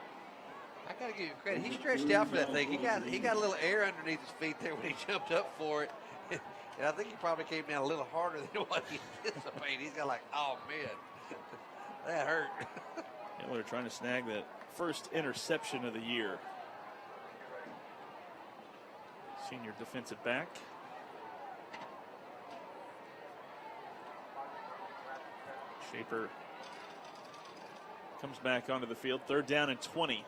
I got to give you credit. He stretched out for that thing. He got a little air underneath his feet there when he jumped up for it. And I think he probably came down a little harder than what he anticipated. He's got like, oh, man, that hurt. Hiller trying to snag that first interception of the year. Senior defensive back. Shaper comes back onto the field. Third down and 20.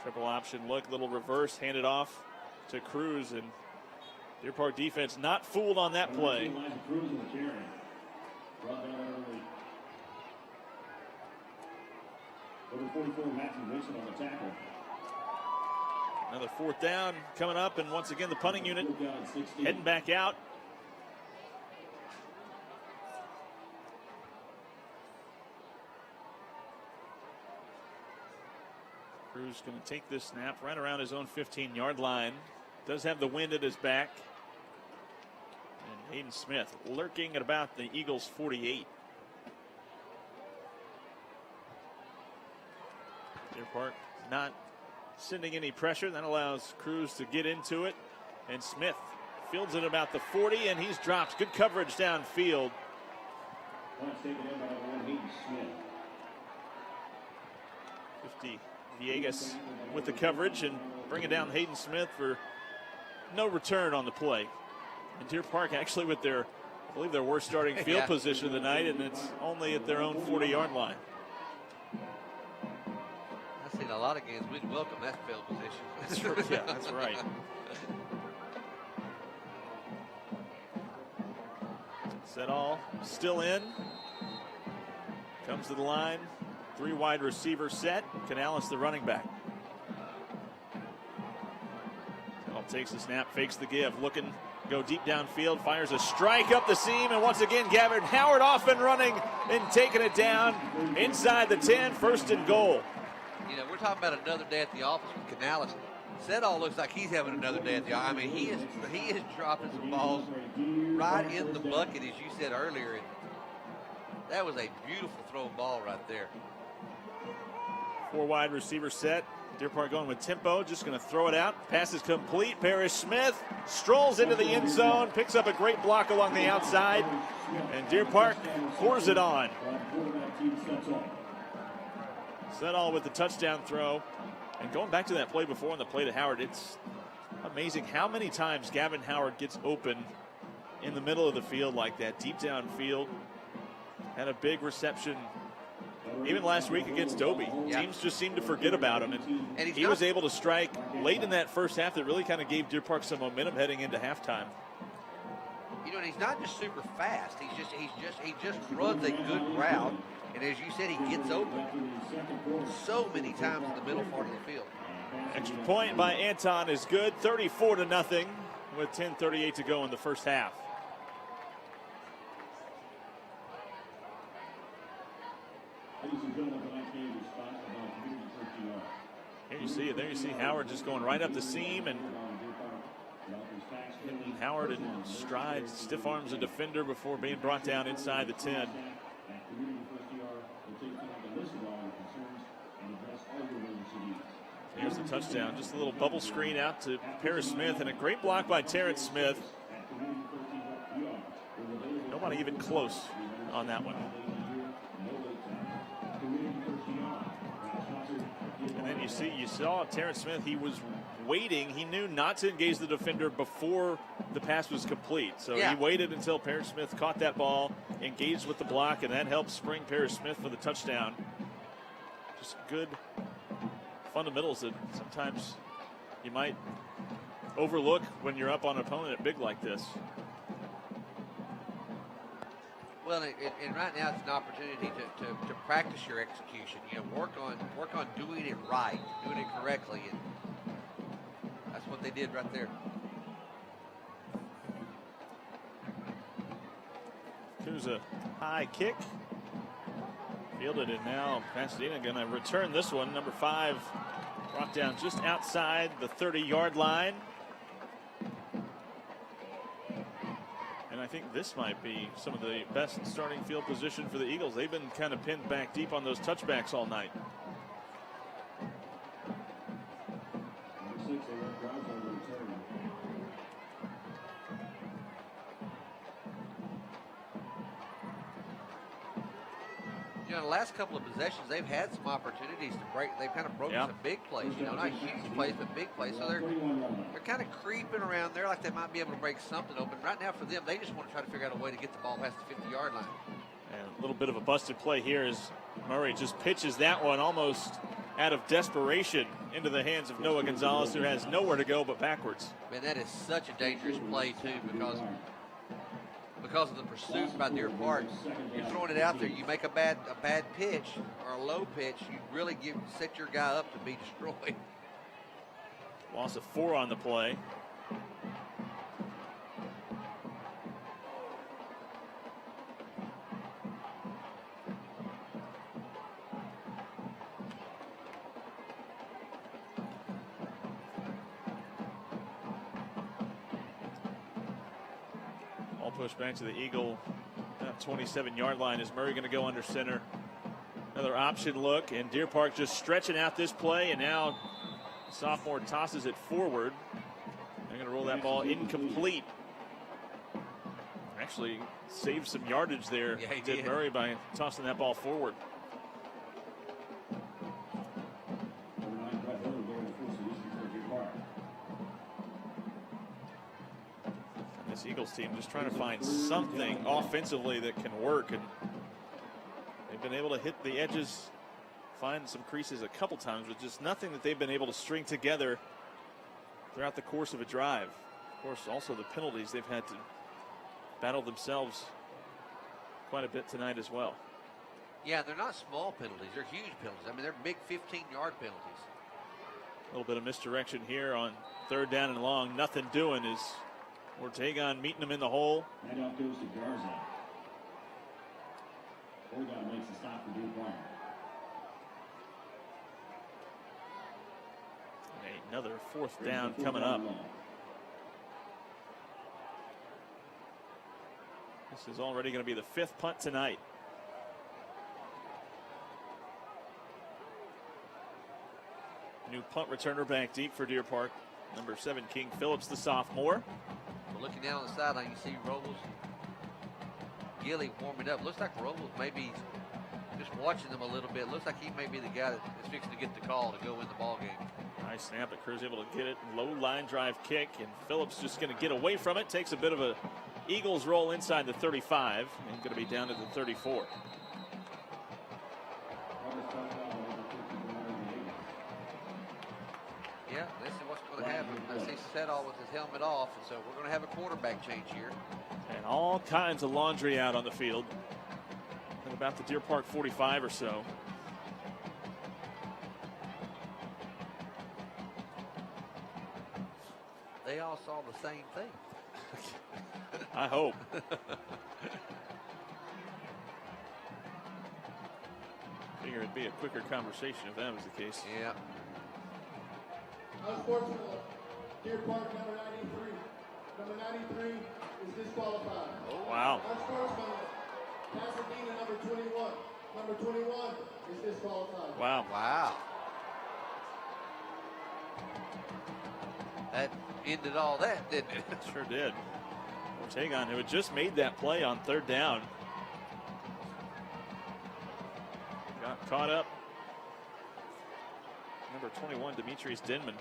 Triple option look, little reverse, handed off to Cruz, and Deer Park defense not fooled on that play. Another fourth down coming up, and once again the punting unit heading back out. Cruz going to take this snap right around his own 15-yard line. Does have the wind at his back. And Hayden Smith lurking at about the Eagles' 48. Deer Park not sending any pressure. That allows Cruz to get into it. And Smith fields it about the 40, and he's dropped. Good coverage downfield. 50 Villegas with the coverage and bringing down Hayden Smith for no return on the play. And Deer Park actually with their, I believe, their worst starting field position of the night, and it's only at their own 40-yard line. I've seen a lot of games. We'd welcome that field position. That's right. Yeah, that's right. Setall still in. Comes to the line. 3 wide receiver set. Canales the running back. Setall takes the snap, fakes the give, looking, go deep downfield, fires a strike up the seam, and once again Gavin Howard off and running and taking it down inside the 10, first and goal. You know, we're talking about another day at the office with Canales. Setall looks like he's having another day at the office. I mean, he is dropping some balls right in the bucket, as you said earlier. And that was a beautiful throw ball right there. 4 wide receiver set. Deer Park going with tempo, just going to throw it out. Pass is complete. Parrish Smith strolls into the end zone, picks up a great block along the outside, and Deer Park pours it on. Setall with the touchdown throw. And going back to that play before on the play to Howard, it's amazing how many times Gavin Howard gets open in the middle of the field like that, deep downfield. Had a big reception even last week against Dobie. Yeah. Teams just seem to forget about him. And he was able to strike late in that first half that really kind of gave Deer Park some momentum heading into halftime. You know, and he's not just super fast. He just runs a good route. And as you said, he gets open so many times in the middle part of the field. Extra point by Anton is good, 34-0 with 10:38 to go in the first half. Here you see it. There you see Howard just going right up the seam and hitting Howard in stride, stiff arms a defender before being brought down inside the 10. Here's the touchdown. Just a little bubble screen out to Parrish Smith and a great block by Terrence Smith. Nobody even close on that one. you saw Terrence Smith. He was waiting. He knew not to engage the defender before the pass was complete. So he waited until Paris Smith caught that ball, engaged with the block, and that helped spring Paris Smith for the touchdown. Just good fundamentals that sometimes you might overlook when you're up on an opponent big like this. Well, and right now it's an opportunity to practice your execution. You know, work on doing it right, doing it correctly, and that's what they did right there. Here's a high kick. Fielded, and now Pasadena going to return this one. Number 5 brought down just outside the 30-yard line. And I think this might be some of the best starting field position for the Eagles. They've been kind of pinned back deep on those touchbacks all night. Number 6, they let drives on the return. You know, the last couple of possessions, they've had some opportunities to break. They've kind of broken some big plays. You know, not huge plays, but big plays. So they're kind of creeping around there like they might be able to break something open. Right now for them, they just want to try to figure out a way to get the ball past the 50-yard line. And a little bit of a busted play here as Murray just pitches that one almost out of desperation into the hands of Noah Gonzalez, who has nowhere to go but backwards. Man, that is such a dangerous play, too, because of the pursuit by Deer Park. You're throwing it out there, you make a bad pitch or a low pitch, you really set your guy up to be destroyed. Loss of 4 on the play. Push back to the Eagle 27-yard line. Is Murray going to go under center? Another option look, and Deer Park just stretching out this play, and now sophomore tosses it forward. They're going to roll that ball incomplete. Actually saved some yardage there, did Murray, by tossing that ball forward. Eagles team just trying to find something offensively that can work, and they've been able to hit the edges, find some creases a couple times, but just nothing that they've been able to string together throughout the course of a drive. Of course, also the penalties, they've had to battle themselves quite a bit tonight as well. Yeah, they're not small penalties, they're huge penalties. I mean, they're big 15-yard penalties. A little bit of misdirection here on 3rd down and long. Nothing doing is Ortegon meeting him in the hole. Handoff goes to Garza. Ortegon makes a stop for Deer Park. Another 4th down coming up. This is already going to be the 5th punt tonight. New punt returner back deep for Deer Park. Number 7, King Phillips, the sophomore. Looking down on the sideline, you see Robles, Gilly warming up. Looks like Robles maybe just watching them a little bit. Looks like he may be the guy that's fixing to get the call to go win the ball game. Nice snap, but Crew's able to get it. Low line drive kick, and Phillips just going to get away from it. Takes a bit of a Eagles roll inside the 35 and going to be down to the 34. Yeah, this is what's going to happen. I see Settle with his helmet off, and so we're going to have a quarterback change here. And all kinds of laundry out on the field. At about the Deer Park 45 or so. They all saw the same thing. I hope. Figure it'd be a quicker conversation if that was the case. Yeah. Unfortunately, Deer Park number 93. Number 93 is disqualified. Oh, wow. Unfortunately, Pasadena number 21. Number 21 is disqualified. Wow. Wow. That ended all that, didn't it? Sure did. Ortegon, who had just made that play on 3rd down, got caught up Number 21, Demetrius Denman.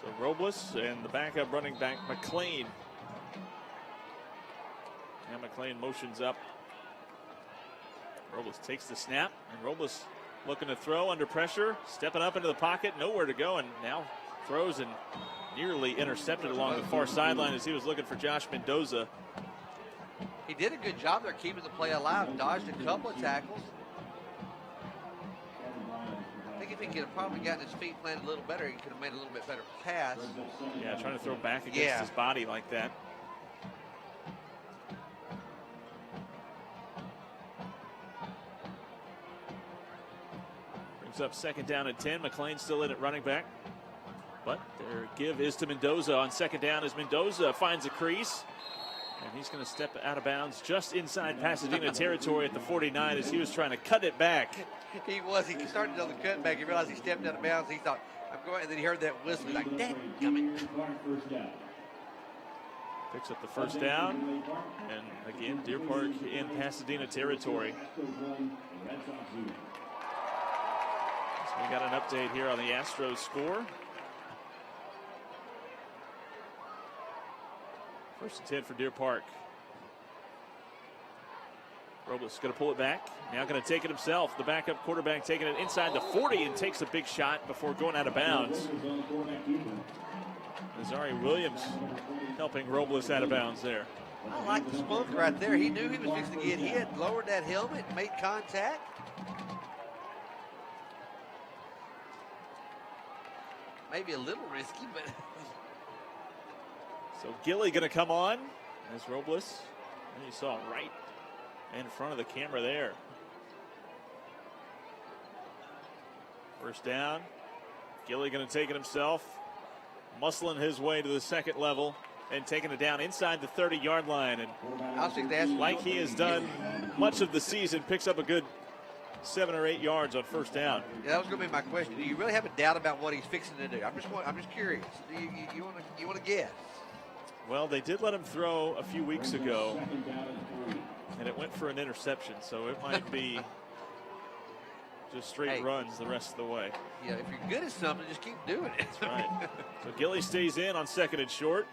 So Robles and the backup running back McLean. And McLean motions up. Robles takes the snap, and Robles looking to throw under pressure, stepping up into the pocket, nowhere to go, and now throws and nearly intercepted along the far sideline as he was looking for Josh Mendoza. He did a good job there keeping the play alive, dodged a couple of tackles. I think if he could have probably gotten his feet planted a little better, he could have made a little bit better pass. Yeah, trying to throw back against his body like that. Brings up 2nd down and 10. McLean still in at running back. But their give is to Mendoza on 2nd down as Mendoza finds a crease. And he's going to step out of bounds just inside Pasadena territory at the 49 as he was trying to cut it back. He was. He started on the cutback. He realized he stepped out of bounds. He thought, I'm going. And then he heard that whistle. He's like, dang, coming. Picks up the 1st down. And again, Deer Park in Pasadena territory. So we got an update here on the Astros score. 1st and 10 for Deer Park. Robles going to pull it back. Now going to take it himself. The backup quarterback taking it inside the 40 and takes a big shot before going out of bounds. Azari Williams helping Robles out of bounds there. I like the spunk right there. He knew he was fixing to get hit, lowered that helmet, made contact. Maybe a little risky, but... So Gilly going to come on as Robles. And you saw right in front of the camera there. 1st down. Gilly going to take it himself. Muscling his way to the 2nd level and taking it down inside the 30-yard line. And like he has done much of the season, picks up a good 7 or 8 yards on 1st down. Yeah, that was going to be my question. Do you really have a doubt about what he's fixing to do? I'm just curious. You want to guess? Well, they did let him throw a few weeks ago, and it went for an interception, so it might be just straight runs the rest of the way. Yeah, if you're good at something, just keep doing it. That's right. So Gilly stays in on 2nd and short.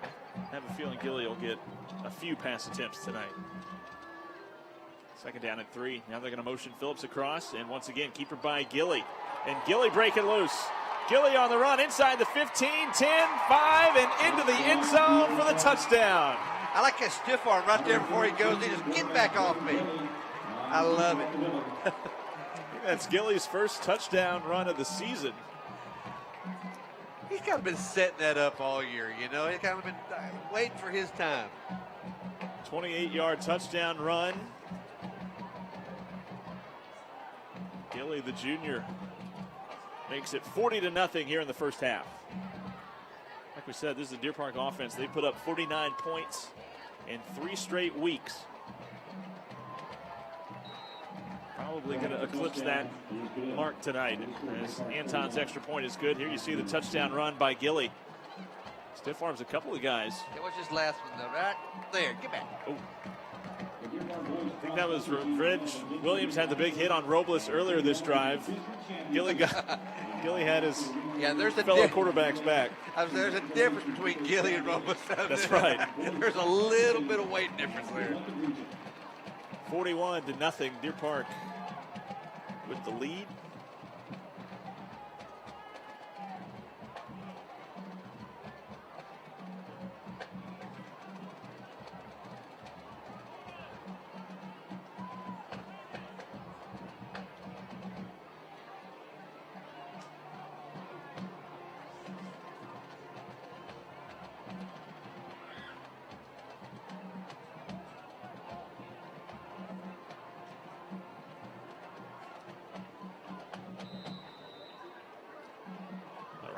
I have a feeling Gilly will get a few pass attempts tonight. 2nd down and 3. Now they're going to motion Phillips across, and once again, keeper by Gilly. And Gilly breaking loose. Gilly on the run inside the 15, 10, 5, and into the end zone for the touchdown. I like that stiff arm right there before he goes. He just get back off me. I love it. That's Gilly's first touchdown run of the season. He's kind of been setting that up all year, you know. He's kind of been waiting for his time. 28-yard touchdown run. Gilly, the junior, makes it 40-0 here in the 1st half. Like we said, this is the Deer Park offense. They put up 49 points in 3 straight weeks. Probably going to eclipse that mark tonight as Anton's extra point is good. Here you see the touchdown run by Gilly. Stiff arms a couple of guys. Yeah, what's this last one, though? Right there. Get back. Oh. I think that was Reg Williams had the big hit on Robles earlier this drive. Gilly had his fellow quarterbacks back. There's a difference between Gilly and Robles. That's right. There's a little bit of weight difference there. 41-0, Deer Park with the lead.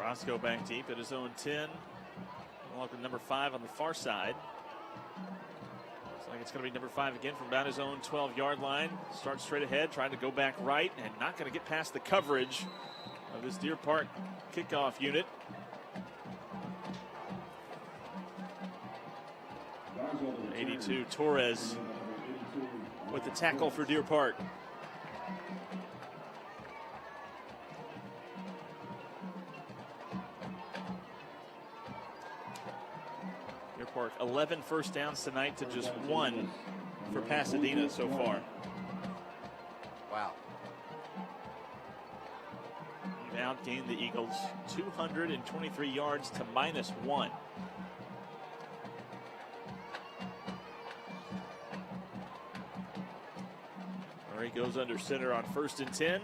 Roscoe back deep at his own 10. Along with number 5 on the far side. Looks like it's going to be number 5 again from about his own 12-yard line. Starts straight ahead, trying to go back right, and not going to get past the coverage of this Deer Park kickoff unit. 82, Torres with the tackle for Deer Park. Deer Park 11 first downs tonight to just 1 for Pasadena so far. Wow. They've outgained the Eagles 223 yards to -1. Murray goes under center on 1st and 10.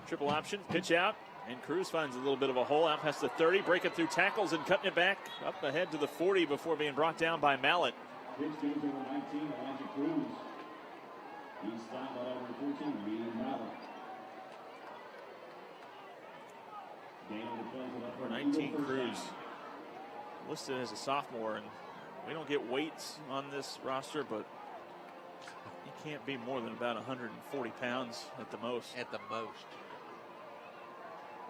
Triple option, pitch out, and Cruz finds a little bit of a hole out past the 30, breaking through tackles and cutting it back up ahead to the 40 before being brought down by Mallet. Pitch goes over 19, Elijah Cruz. He's stopped at over 14, Reed Mallet. 19 Cruz, listed as a sophomore, and we don't get weights on this roster, but he can't be more than about 140 pounds at the most. At the most.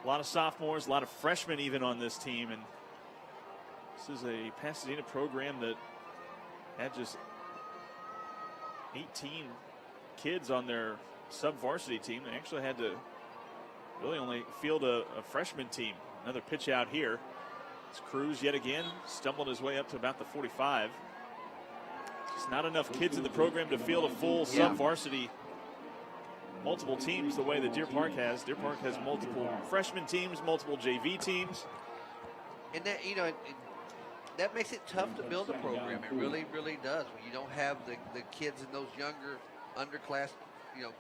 A lot of sophomores, a lot of freshmen even on this team, and this is a Pasadena program that had just 18 kids on their sub-varsity team. They actually had to really only field a freshman team. Another pitch out here. It's Cruz yet again, stumbling his way up to about the 45. Just not enough kids in the program to field a full sub-varsity, multiple teams the way that Deer Park has. Deer Park has multiple freshman teams, multiple JV teams. And that, that makes it tough to build a program. It really, really does. When you don't have the kids in those younger underclass,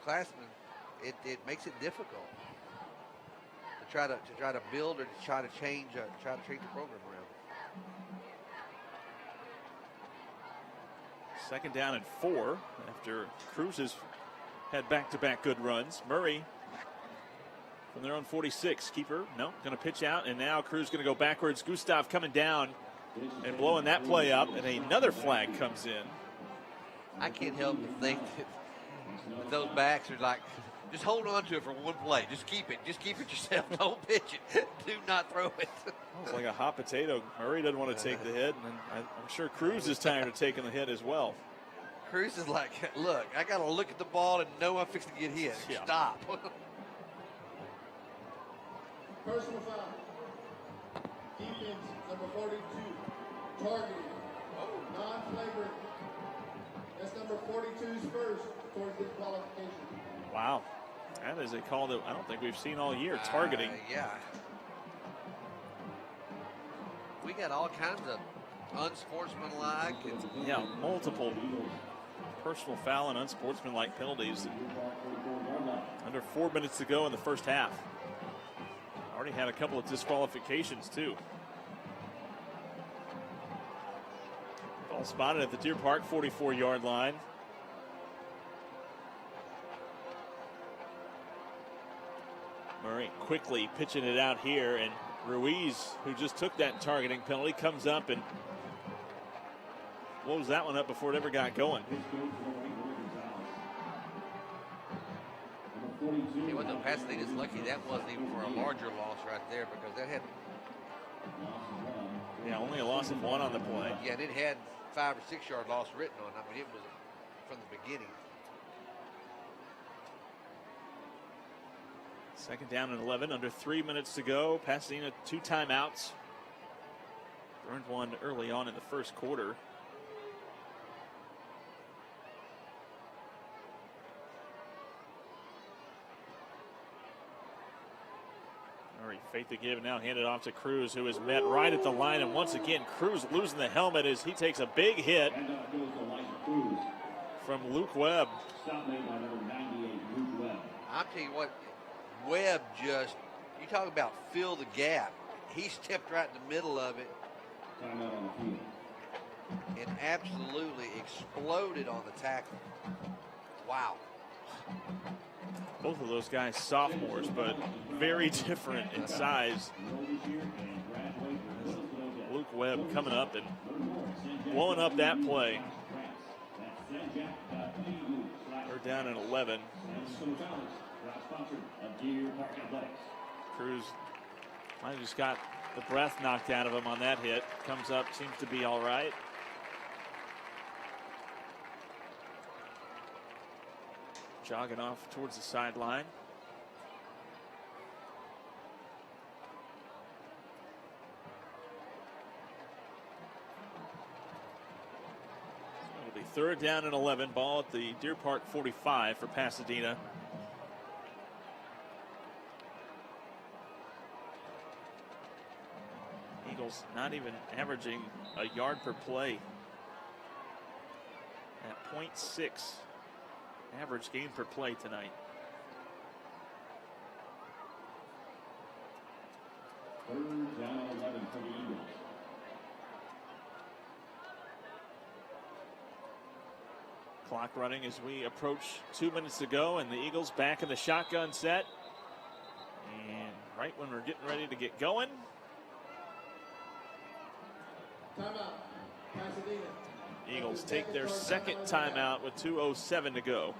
classmen, it makes it difficult to try to build or to try to change the program around. 2nd down and 4 after Cruz has had back-to-back good runs. Murray from their own 46. Keeper, no, going to pitch out, and now Cruz going to go backwards. Gustav coming down and blowing that play up, and another flag comes in. I can't help but think that those backs are like, just hold on to it for one play. Just keep it yourself. Don't pitch it. Do not throw it. It's like a hot potato. Murray doesn't want to take the hit, and I'm sure Cruz is tired of taking the hit as well. Cruz is like, look, I got to look at the ball and know I'm fixing to get hit. Yeah. Stop. Personal foul. Defense, number 42. Targeting. Non-flagrant. That's number 42's first towards disqualification. Wow. That is a call that I don't think we've seen all year, targeting. Yeah. We got all kinds of unsportsmanlike. Yeah, multiple personal foul and unsportsmanlike penalties. Under 4 minutes to go in the first half. Already had a couple of disqualifications too. Ball spotted at the Deer Park 44-yard line. Murray quickly pitching it out here, and Ruiz, who just took that targeting penalty, comes up and blows that one up before it ever got going. It wasn't Pasadena's lucky that wasn't even for a larger loss right there, because that had only a loss of 1 on the play. Yeah, and it had 5 or 6 yard loss written on it. I mean, it was from the beginning. 2nd down and 11, under 3 minutes to go. Pasadena 2 timeouts. Burned one early on in the first quarter. Murray faith to give, now handed off to Cruz, who is met right at the line. And once again, Cruz losing the helmet as he takes a big hit from Luke Webb. I'll tell you what, Webb just, you talk about fill the gap. He stepped right in the middle of it and absolutely exploded on the tackle. Wow. Both of those guys sophomores, but very different in size. Luke Webb coming up and blowing up that play. They're down at 11. Cruz might have just got the breath knocked out of him on that hit. Comes up, seems to be all right. jogging off towards the sideline. It'll be 3rd down and 11. Ball at the Deer Park 45 for Pasadena. Eagles not even averaging a yard per play at 0.6 average gain per play tonight. Third down 11 for the Eagles. Clock running as we approach 2 minutes to go, and the Eagles back in the shotgun set. And right when we're getting ready to get going, Timeout. Pasadena. Eagles take their second timeout with 2:07 to go.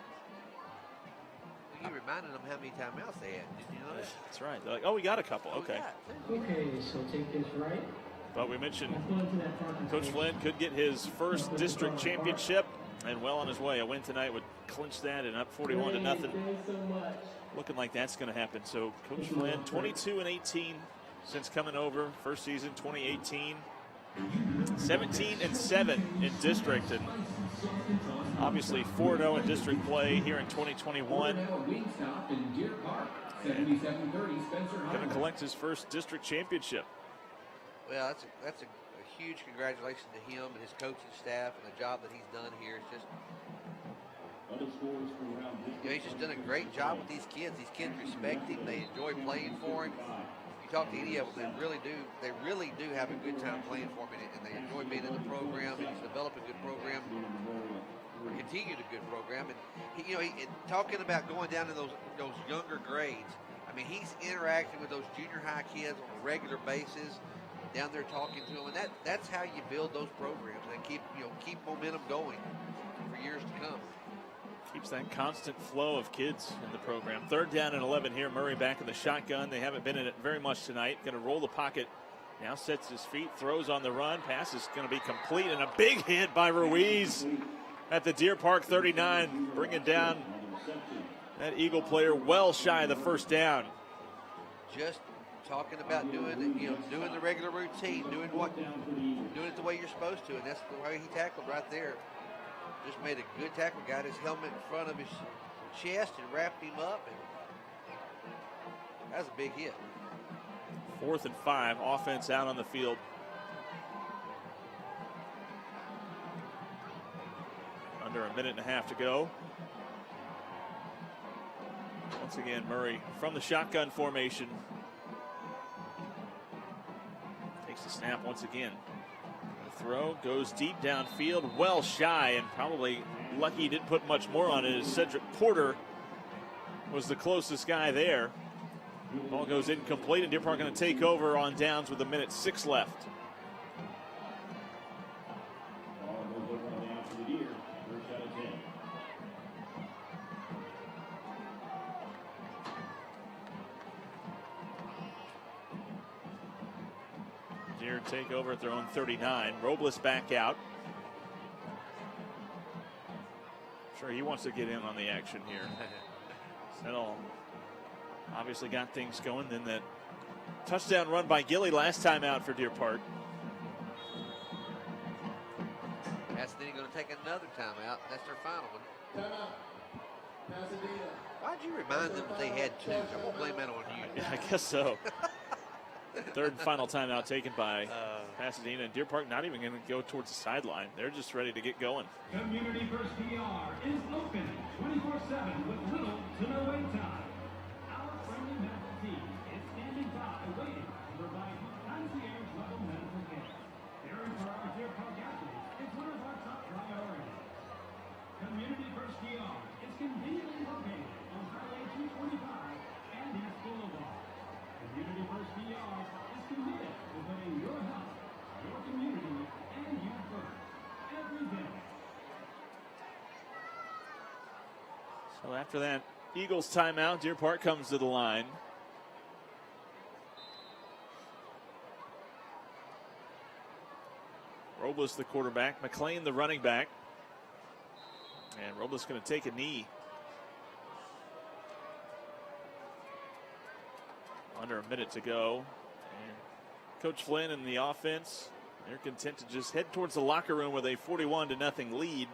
You reminded them how many timeouts they had. Did you know that? That's right. They're like, oh, we got a couple. Okay. Okay, so take this right. But we mentioned Coach Flynn could get his first district championship, and well on his way. A win tonight would clinch that and up 41-0. Looking like that's going to happen. So Coach Flynn, 22-18 since coming over. First season, 2018. 17-7 in district, and obviously 4-0 in district play here in 2021. Going to collect his first district championship. Well, that's a huge congratulations to him and his coaching staff and the job that he's done here. It's just, he's just done a great job with these kids. These kids respect him. They enjoy playing for him. You talk to any of them, they really do have a good time playing for him, and they enjoy being in the program, and he's developed a good program, or continued a good program. And talking about going down to those younger grades, I mean, he's interacting with those junior high kids on a regular basis, down there talking to them, and that's how you build those programs and keep momentum going for years to come. Keeps that constant flow of kids in the program. 3rd down and 11 here. Murray back in the shotgun. They haven't been in it very much tonight. Going to roll the pocket. Now sets his feet, throws on the run. Pass is going to be complete, and a big hit by Ruiz at the Deer Park 39, bringing down that Eagle player well shy of the first down. Just talking about doing the regular routine, doing it the way you're supposed to, and that's the way he tackled right there. Just made a good tackle, got his helmet in front of his chest and wrapped him up, and that was a big hit. 4th and 5, offense out on the field. Under a minute and a half to go. Once again, Murray from the shotgun formation. Takes the snap once again. Throw goes deep downfield, well shy, and probably lucky he didn't put much more on it, as Cedric Porter was the closest guy there. Ball goes incomplete, and Deer Park going to take over on downs with 1:06 left. Ball goes over on down for the Deer. First out of 10. Deer take over at their own 39. Robles back out. Sure, he wants to get in on the action here. That'll obviously got things going. Then that touchdown run by Gilly last time out for Deer Park. Pasadena going to take another timeout. That's their final one. Timeout. Pasadena. Why'd you remind them that they had 2? I'm going to blame that on you. Yeah, I guess so. 3rd and final timeout taken by Pasadena, and Deer Park not even going to go towards the sideline. They're just ready to get going. Community First PR is open 24/7 with little to no wait time. Our friendly medical team is standing by waiting to provide concierge level medical care. Caring for our Deer Park athletes is one of our top priorities. Community First PR is conveniently located on Highway 225 and East Boulevard. Community First PR is committed to putting your health, your community, and you first every day. So after that Eagles timeout, Deer Park comes to the line. Robles the quarterback, McLean the running back. And Robles going to take a knee Under a minute to go. And Coach Flynn and the offense, they're content to just head towards the locker room with a 41-0 lead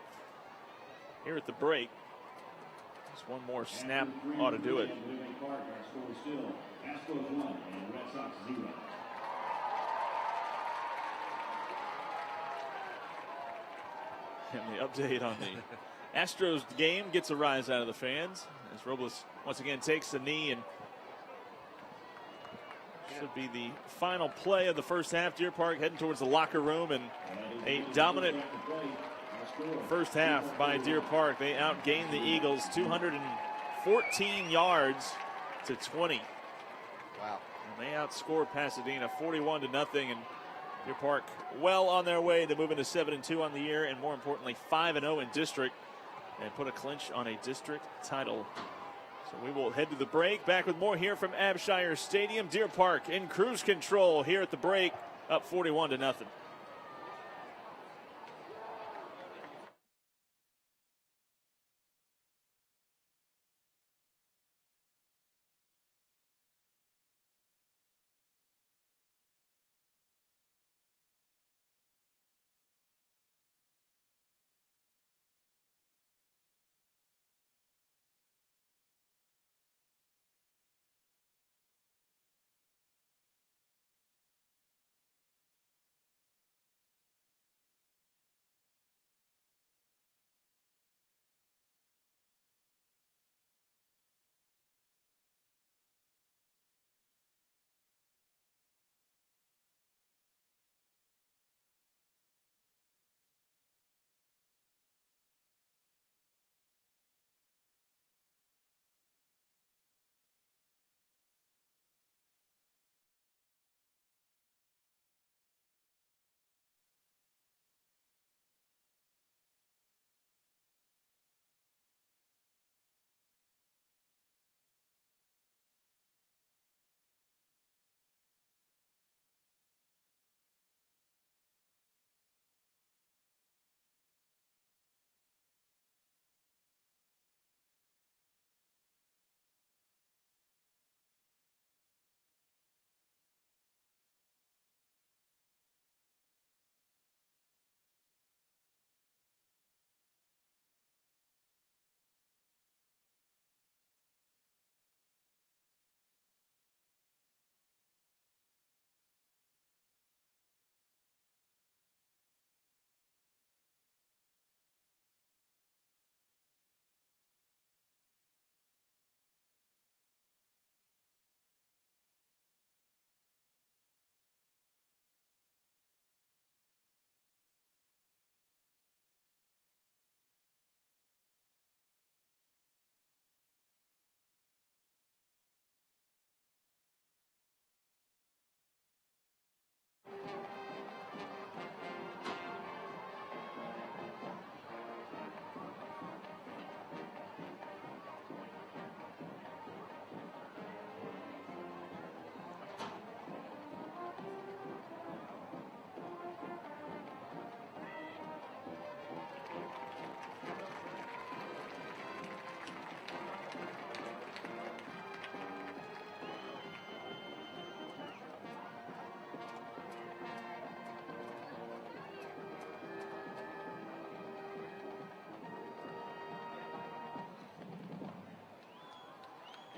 here at the break. Just one more snap ought to do it. And the update on the Astros game gets a rise out of the fans as Robles once again takes the knee, and should be the final play of the first half. Deer Park heading towards the locker room, and a dominant first half by Deer Park. They outgained the Eagles 214 yards to 20. Wow. And they outscored Pasadena 41-0, and Deer Park well on their way to moving to 7-2 on the year, and more importantly 5-0 in district, and put a clinch on a district title. So we will head to the break. Back with more here from Abshire Stadium. Deer Park in cruise control here at the break, up 41-0.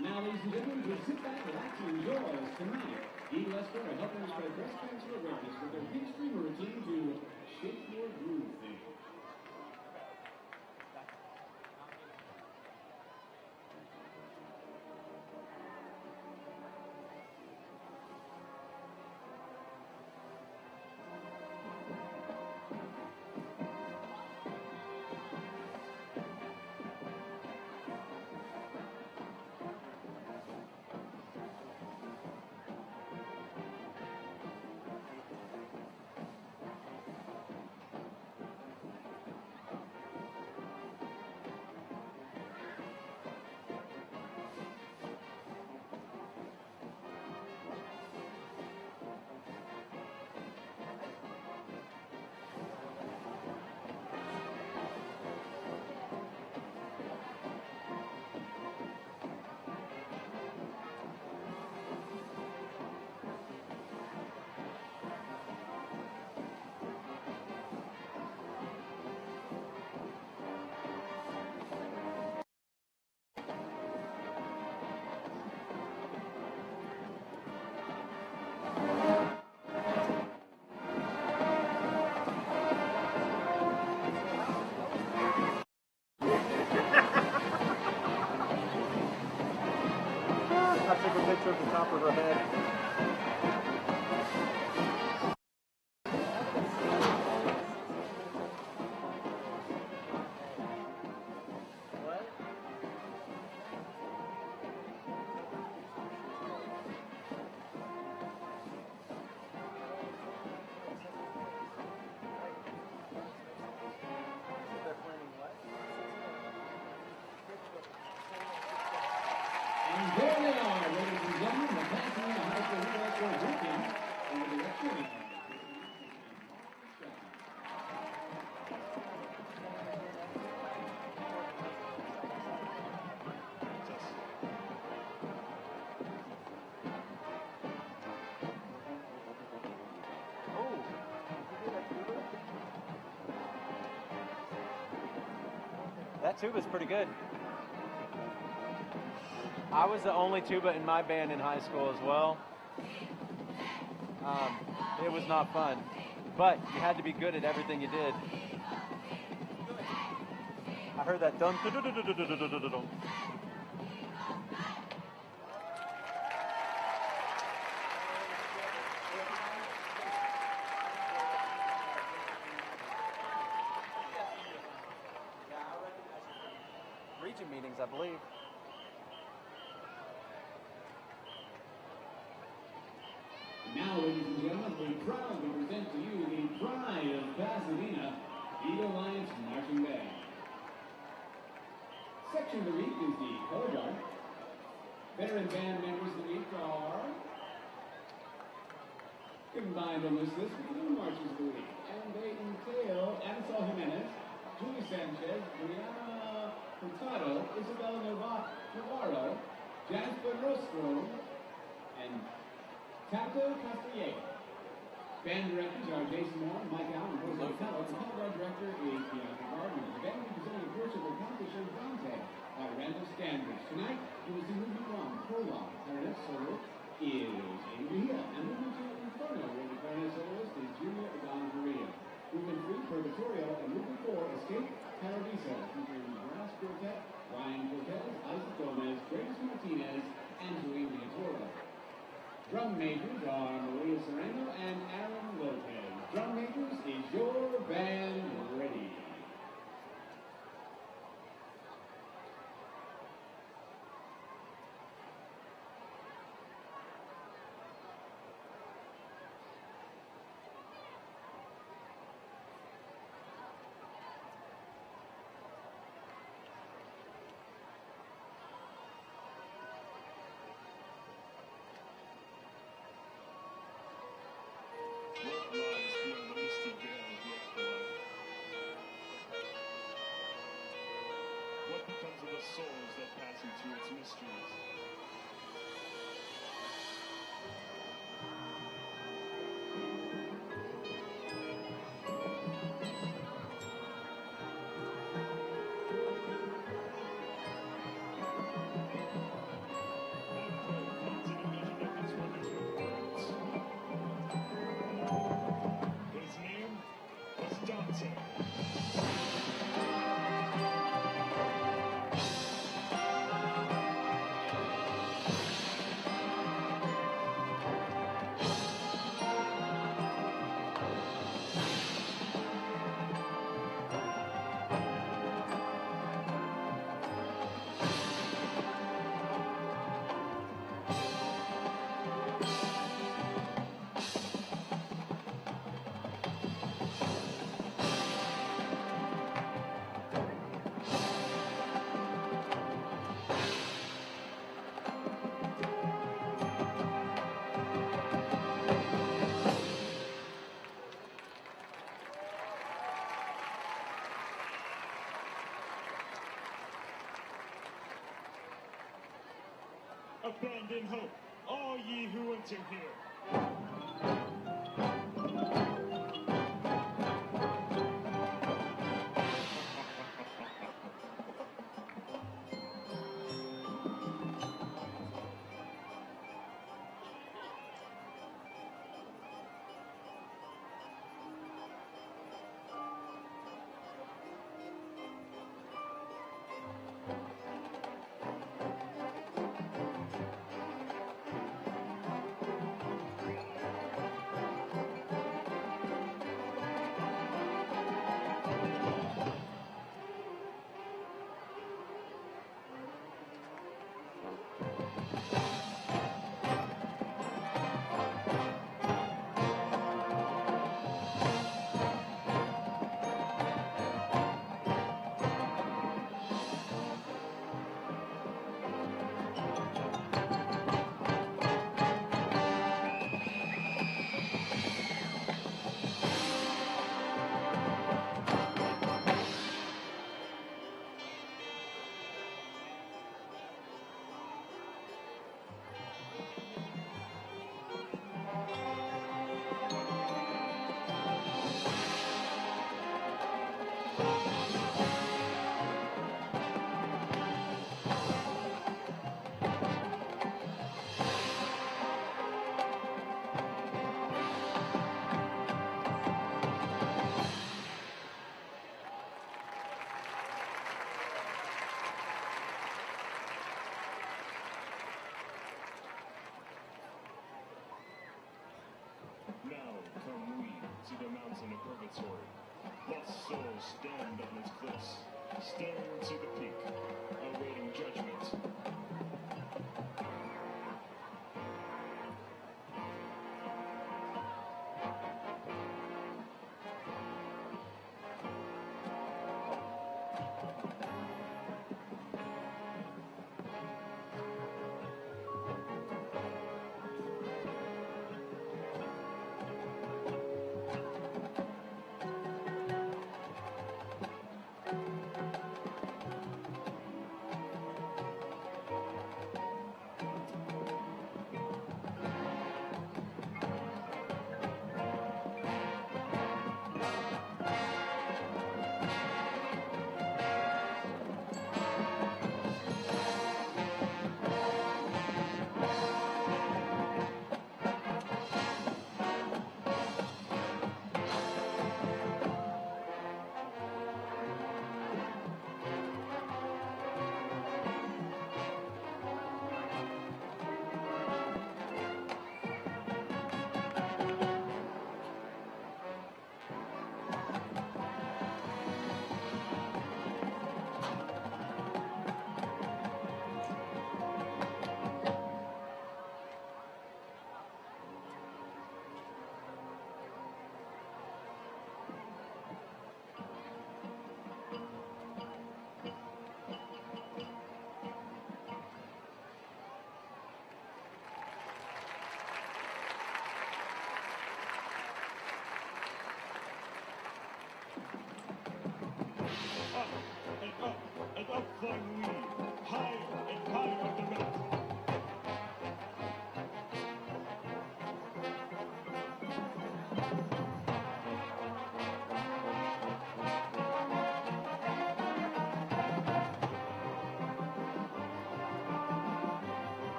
Now, ladies and gentlemen, just sit back, relax, and enjoy us tonight. Dean Lester are helping spread breast cancer awareness with their big streamer routine to Shake Your Groove thing. over the top of her head. And there they are, ladies and gentlemen, the Pasadena High School Wrestling Weekend under the direction of That tuba's pretty good. I was the only tuba in my band in high school as well. It was not fun, but you had to be good at everything you did. I heard that dun. Region meetings, I believe. Now, ladies and gentlemen, we proudly present to you the pride of Pasadena, Eagle Alliance Marching Band. Section of the week is the color guard. Veteran band members of the week are combined on this list with the new marchers of the week, and they entail Anasol Jimenez, Julie Sanchez, Juliana Hurtado, Isabella Navarro, Jasper Rostro, and Tato Castellier. Band directors are Jason Moore, Mike Allen, and Jose Otelo. The color guard director is Bianca Gardner. The band will be presenting a portion of the competition Dante by Randall Standish. Tonight, you will see movement 1, Prologue. Clarinet solo is Amy Mejia. And movement 2, Inferno, where the clarinet soloist is Junior Gonzaria. Movement 3, Purgatorio, and movement 4, Escape Paradiso, featuring brass quartet, Ryan Cortez, Isaac Gomez, Grace Martinez, and Julie Leotoro. Drum majors are Maria Serrano and Aaron Lopez. Drum majors, is your band ready? What lies beyond the misty veil of the afterlife? What becomes of the souls that pass into its mysteries? His name was Dante. Abandon hope, all ye who enter here. see the mountain of purgatory. Lost souls stand on its cliffs, staring to the peak, awaiting judgment.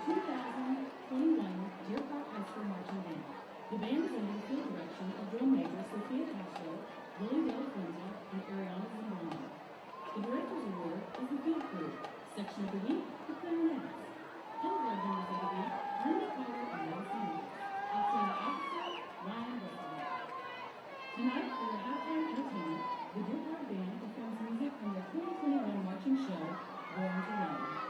2021 Deer Park High School Marching Band. The band is under the field direction of drum major Sophia Castro, Lily Dale Quinta, and Ariana Zambrano. The Director's Award is the field crew. Section of the week, the clarinets. Other members of the week, Linda Carter and Madison. Outstanding Officer, Ryan Russell. Tonight, for your halftime entertainment, the Deer Park Band performs music from their 2021 marching show, Born to Run.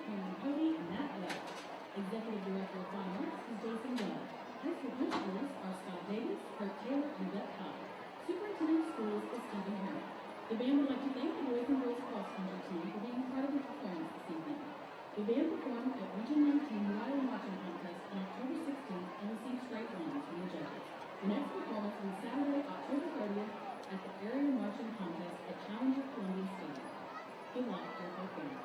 Cameron Cody and Matt Webb. Executive Director of Fine Arts is Jason Webb. High school principals are Scott Davis, Kurt Taylor, and Beth Cobb. Superintendent of Schools is Stephen Herrick. The band would like to thank the boys and girls cross country team for being part of the performance this evening. The band performed at Region 19 Wild Marching Contest on October 16th and received straight lines from the judges. The next performance will be Saturday, October 30th at the Area Marching Contest at Challenger Columbia Stadium. Good luck, Airport Band.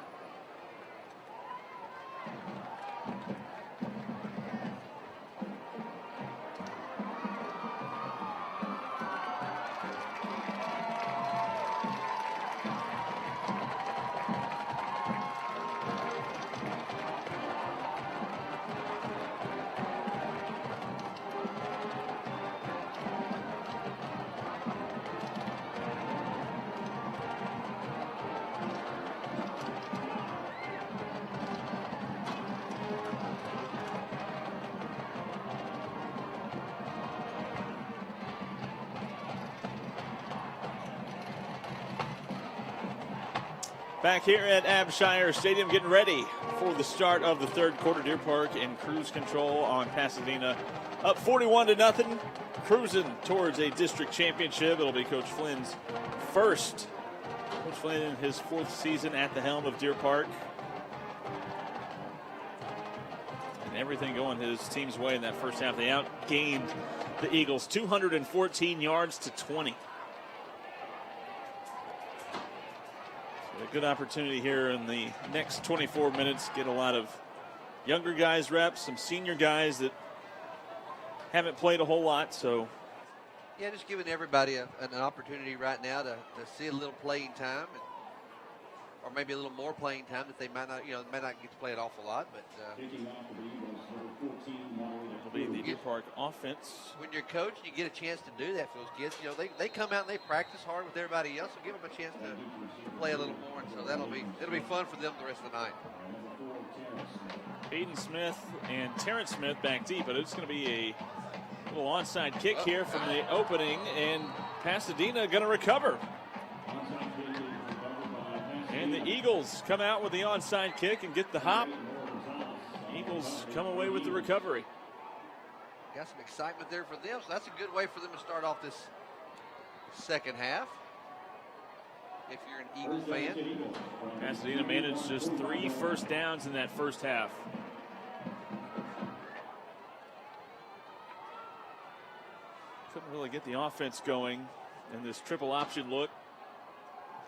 Back here at Abshire Stadium, getting ready for the start of the third quarter. Deer Park in cruise control on Pasadena, up 41-0, cruising towards a district championship. It'll be Coach Flynn's first. Coach Flynn in his fourth season at the helm of Deer Park. And everything going his team's way in that first half. They outgained the Eagles 214 yards to 20. A good opportunity here in the next 24 minutes. Get a lot of younger guys reps, some senior guys that haven't played a whole lot. So, yeah, just giving everybody an opportunity right now to see a little playing time, or maybe a little more playing time that they might not, may not get to play an awful lot. But it'll be the Deer Park offense. When you're coach, you get a chance to do that for those kids. They come out and they practice hard with everybody else, so give them a chance to play a little more. And so it'll be fun for them the rest of the night. Aiden Smith and Terrence Smith back deep, but it's going to be a little onside kick here from the opening, and Pasadena going to recover. And the Eagles come out with the onside kick and get the hop. Eagles come away with the recovery. Got some excitement there for them, so that's a good way for them to start off this second half. If you're an Eagle fan. Pasadena managed just 3 first downs in that first half. Couldn't really get the offense going in this triple option look.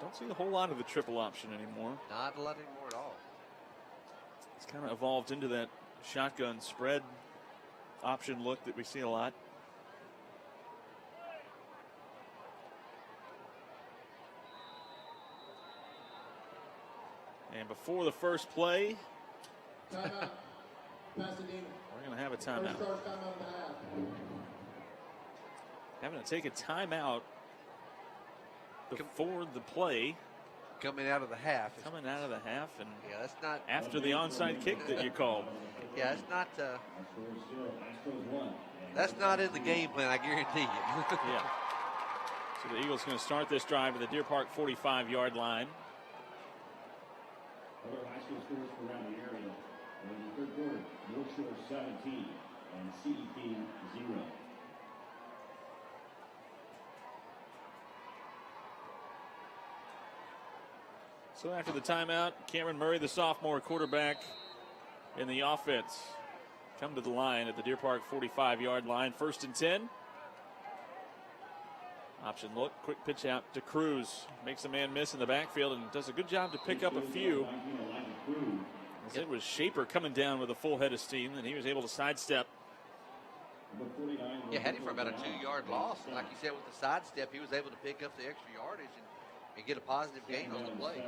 Don't see a whole lot of the triple option anymore. Not a lot anymore at all. It's kind of evolved into that shotgun spread option look that we see a lot. And before the first play, Timeout. Pasadena. we're going to have a timeout. First charge timeout of the half. Having to take a timeout before the play. Coming out of the half. Coming out of the half, and yeah, that's not after the onside kick that you called. Yeah, it's not. That's not in the game plan, I guarantee you. Yeah. So the Eagles going to start this drive at the Deer Park 45-yard line. Other high school scores from around the area. In the third quarter, North Shore 17 and CEP 0. So after the timeout, Cameron Murray, the sophomore quarterback in the offense, come to the line at the Deer Park 45-yard line. 1st and 10. Option look, quick pitch out to Cruz. Makes a man miss in the backfield and does a good job to pick up a few. As it was Shaper coming down with a full head of steam, and he was able to sidestep. Yeah, had him for about a 2-yard loss. And like you said, with the sidestep, he was able to pick up the extra yardage and get a positive gain on the play.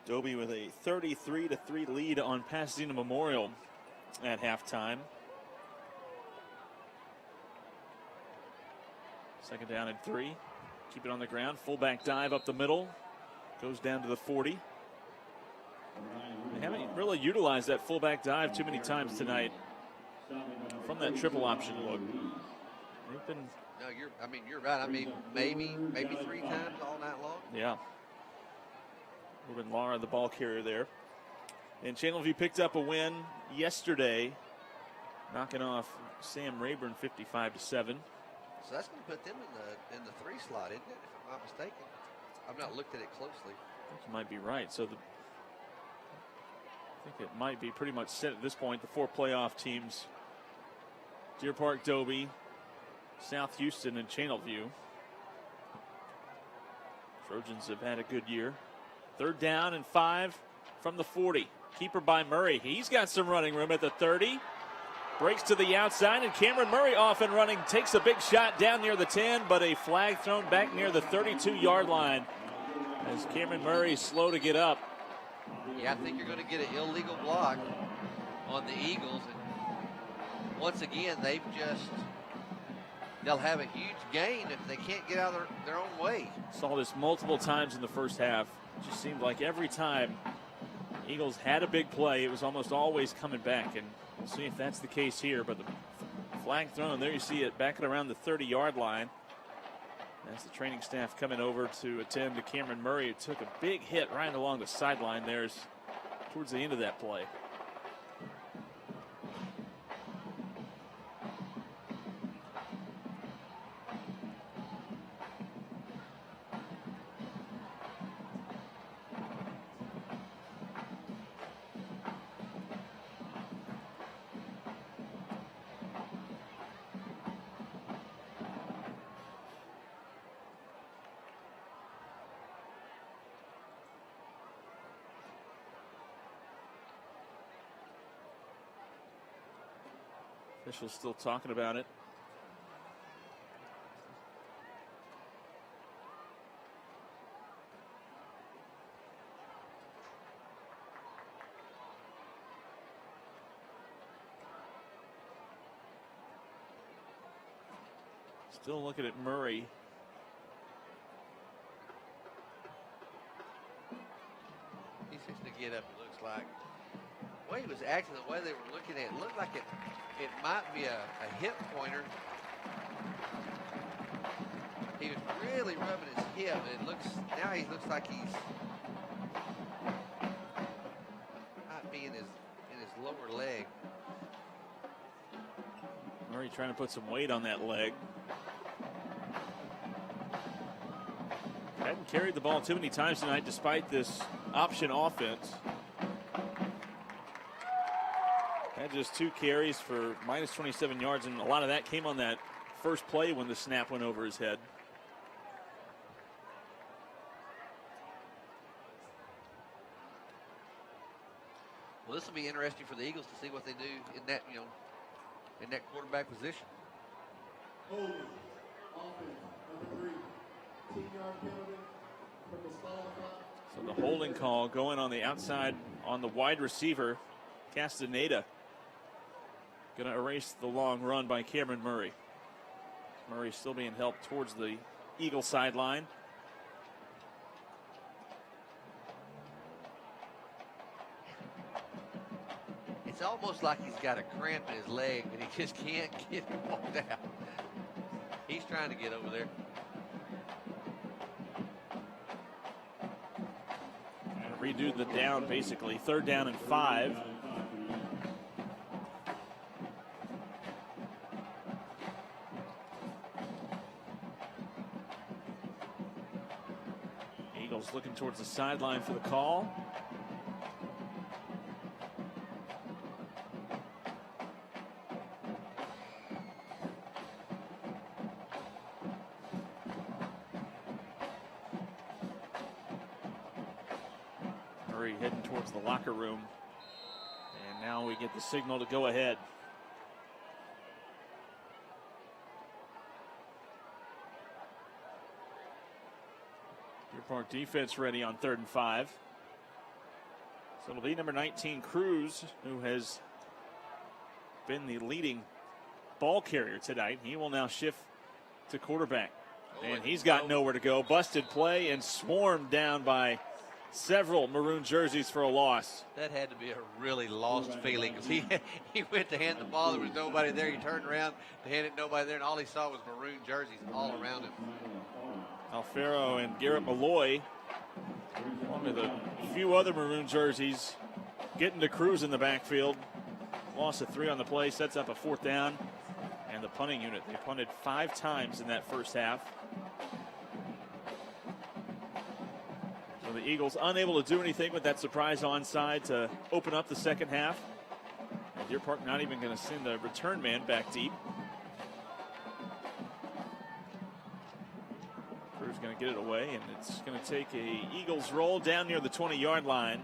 Dobie with a 33-3 lead on Pasadena Memorial at halftime. 2nd down and 3. Keep it on the ground. Fullback dive up the middle. Goes down to the 40. haven't really utilized that fullback dive too many times tonight from that triple option look. They've been. No, you're right. I mean, maybe 3 times all night long. Yeah. Ruben Lara, the ball carrier there. And Channelview picked up a win yesterday, knocking off Sam Rayburn 55-7. So that's going to put them in the 3 slot, isn't it? If I'm not mistaken. I've not looked at it closely. I think you might be right. So I think it might be pretty much set at this point. The 4 playoff teams: Deer Park, Dobie, South Houston, and Channelview. Trojans have had a good year. 3rd down and 5 from the 40. Keeper by Murray. He's got some running room at the 30. Breaks to the outside, and Cameron Murray off and running. Takes a big shot down near the 10, but a flag thrown back near the 32-yard line as Cameron Murray is slow to get up. Yeah, I think you're going to get an illegal block on the Eagles. And once again, they'll have a huge gain if they can't get out of their own way. Saw this multiple times in the first half. It just seemed like every time Eagles had a big play, it was almost always coming back. And we'll see if that's the case here. But the flag thrown, there you see it back at around the 30-yard line. As the training staff coming over to attend to Cameron Murray, it took a big hit right along the sideline there towards the end of that play. Officials still talking about it. Still looking at Murray. He's fixing to get up, it looks like. The way he was acting, the way they were looking at it, looked like it might be a hip pointer. He was really rubbing his hip, and now he looks like he's might be in his lower leg. Murray trying to put some weight on that leg. Hadn't carried the ball too many times tonight despite this option offense. Had just 2 carries for minus 27 yards, and a lot of that came on that first play when the snap went over his head. Well, this will be interesting for the Eagles to see what they do in that, in that quarterback position. Holding, offense, number 3, 10-yard penalty from the stall clock. So the holding call going on the outside on the wide receiver, Castaneda. Going to erase the long run by Cameron Murray. Murray still being helped towards the Eagle sideline. It's almost like he's got a cramp in his leg, and he just can't get it walked out. He's trying to get over there. Redo the down, basically. 3rd down and 5. Eagles looking towards the sideline for the call. Murray heading towards the locker room. And now we get the signal to go ahead. Deer Park defense ready on 3rd and 5. So it'll be number 19, Cruz, who has been the leading ball carrier tonight. He will now shift to quarterback. And he's got nowhere to go. Busted play and swarmed down by several maroon jerseys for a loss. That had to be a really lost feeling because he went to hand the ball. There was nobody there. He turned around to hand it, nobody there, and all he saw was maroon jerseys all around him. Alfaro and Garrett Malloy, along with a few other maroon jerseys, getting to Cruz in the backfield. Loss of 3 on the play, sets up a 4th down. And the punting unit, they punted 5 times in that first half. So the Eagles unable to do anything with that surprise onside to open up the second half. And Deer Park not even going to send the return man back deep. Cruz going to get it away, and it's going to take a Eagles roll down near the 20-yard line.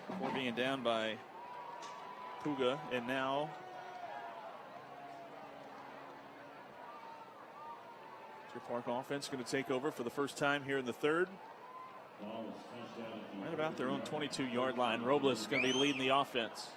Before being down by Puga, and now Deer Park offense going to take over for the first time here in the third. Right about their own 22-yard line. Robles going to be leading the offense.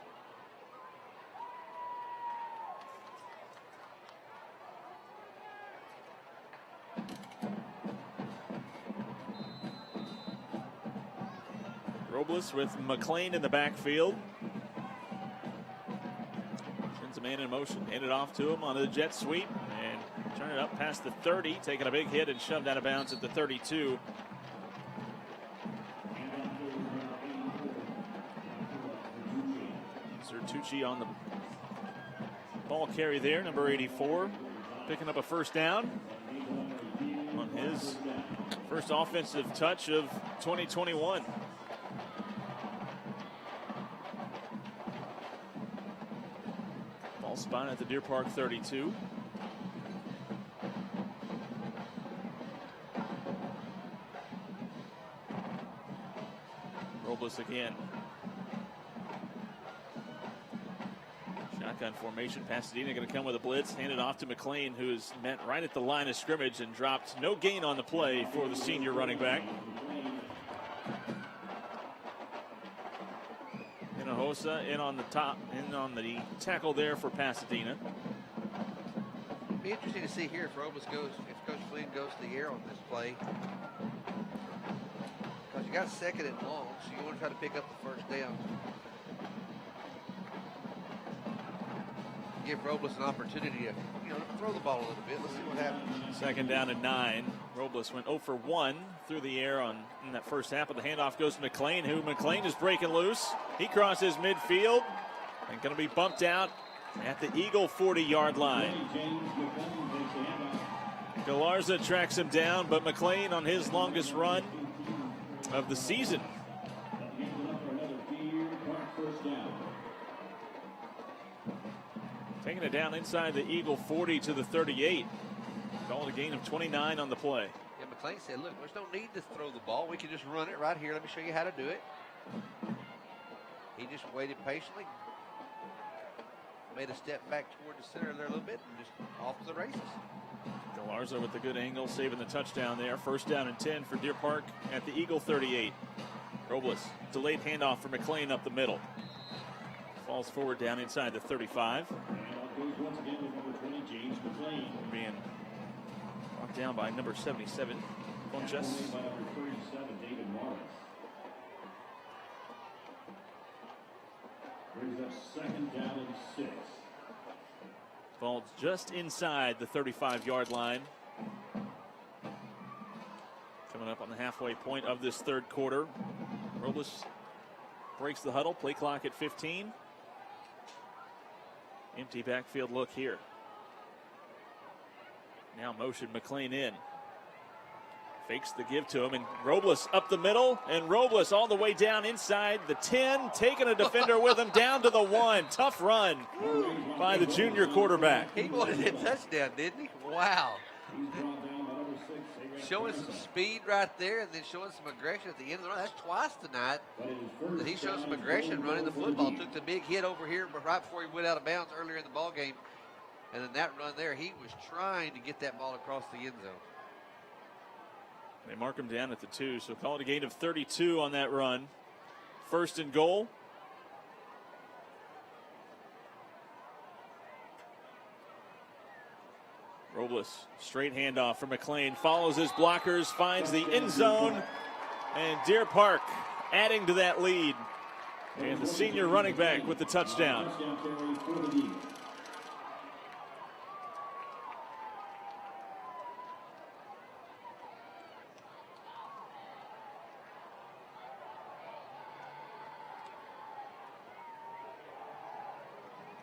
Robles with McLean in the backfield. Sends a man in motion, hand it off to him on a jet sweep, and turn it up past the 30, taking a big hit and shoved out of bounds at the 32. Sertucci on the ball carry there, number 84, picking up a first down on his first offensive touch of 2021. Ball spot at the Deer Park 32. Robles again. Shotgun formation. Pasadena going to come with a blitz. Hand it off to McLean, who is met right at the line of scrimmage and dropped no gain on the play for the senior running back. Hinojosa in on the top, in on the tackle there for Pasadena. Be interesting to see here if Robles goes, if Coach Flynn goes to the air on this play. Because you got 2nd and long, so you want to try to pick up the first down. Give Robles an opportunity to, throw the ball a little bit. Let's see what happens. 2nd down and 9. Robles went 0 for 1 through the air in that first half, but the handoff goes to McLean, who McLean is breaking loose. He crosses midfield and going to be bumped out at the Eagle 40-yard line. Galarza tracks him down, but McLean on his longest run of the season. Taking it down inside the Eagle 40 to the 38. Called a gain of 29 on the play. Yeah, McLean said, look, there's no need to throw the ball. We can just run it right here. Let me show you how to do it. He just waited patiently. Made a step back toward the center there a little bit and just off to the races. Galarza with a good angle, saving the touchdown there. 1st down and 10 for Deer Park at the Eagle 38. Robles, delayed handoff for McLean up the middle. Falls forward down inside the 35. Being brought down by number 77, Conches. Brings up 2nd down and 6. Falls just inside the 35-yard line. Coming up on the halfway point of this third quarter. Robles breaks the huddle, play clock at 15. Empty backfield look here. Now motion McLean in. Fakes the give to him, and Robles up the middle, and Robles all the way down inside the 10, taking a defender with him down to the 1. Tough run by the junior quarterback. He wanted a touchdown, didn't he? Wow. Showing some speed right there, and then showing some aggression at the end of the run. That's twice tonight that he showed some aggression running the football. Took the big hit over here, but right before he went out of bounds earlier in the ball game. And then that run there, he was trying to get that ball across the end zone. They mark him down at the 2, so call it a gain of 32 on that run. 1st and goal. Robles, straight handoff for McLean, follows his blockers, finds the end zone, and Deer Park adding to that lead. And the senior running back with the touchdown.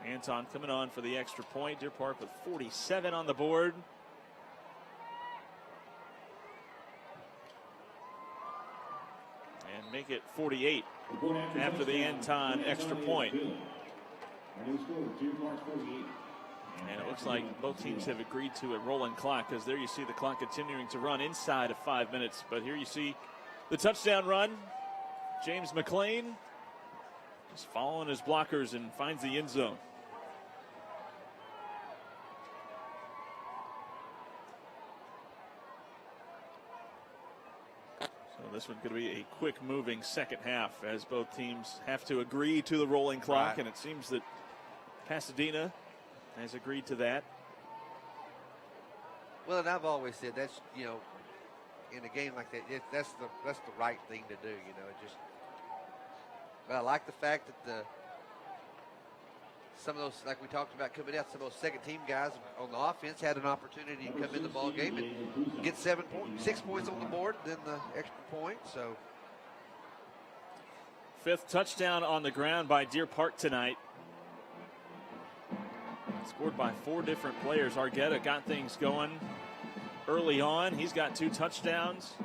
Anton coming on for the extra point. Deer Park with 47 on the board. And make it 48 after the Anton extra point. And it looks like both teams have agreed to a rolling clock, because there you see the clock continuing to run inside of 5 minutes. But here you see the touchdown run. James McLean just following his blockers and finds the end zone. This one's going to be a quick moving second half, as both teams have to agree to the rolling clock. Right. And it seems that Pasadena has agreed to that. Well, and I've always said that's, you know, in a game like that, that's the right thing to do. You know, but I like the fact that some of those, like we talked about coming out, some of those second team guys on the offense had an opportunity to come in the ball game and get 6 points on the board, then the extra point. So, fifth touchdown on the ground by Deer Park tonight. Scored by 4 different players. Argueta got things going early on. He's got 2 touchdowns.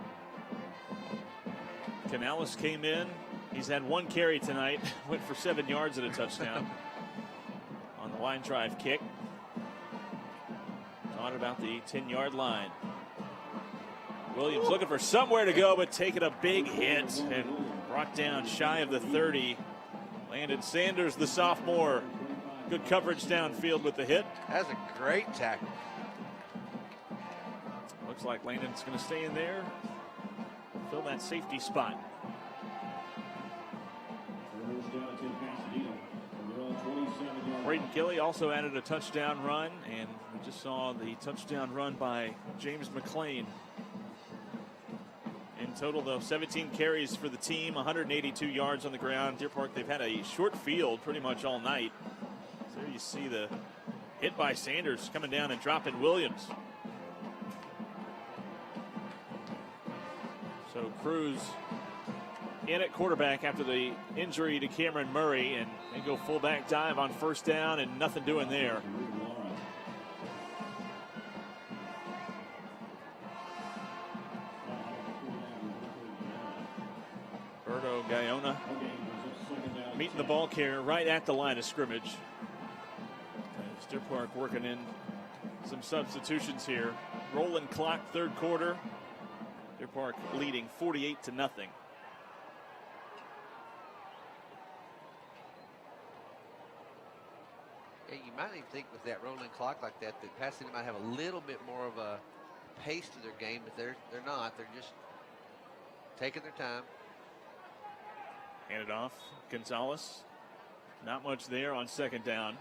Canales came in. He's had 1 carry tonight. Went for 7 yards and a touchdown. On the line drive kick. Thought about the 10-yard line. Williams looking for somewhere to go, but taking a big hit and brought down shy of the 30. Landon Sanders, the sophomore. Good coverage downfield with the hit. That's a great tackle. Looks like Landon's going to stay in there, fill that safety spot. Braden Kelly also added a touchdown run, and we just saw the touchdown run by James McLean. In total, though, 17 carries for the team, 182 yards on the ground. Deer Park, they've had a short field pretty much all night. So there you see the hit by Sanders coming down and dropping Williams. So Cruz in at quarterback after the injury to Cameron Murray, and they go fullback dive on first down and nothing doing there. Berto Guyona meeting the ball carrier right at the line of scrimmage. Deer Park working in some substitutions here. Rolling clock, third quarter. Deer Park leading 48-0. You might even think with that rolling clock like that Pasadena might have a little bit more of a pace to their game, but they're not. They're just taking their time. Hand it off. Gonzalez. Not much there on second down.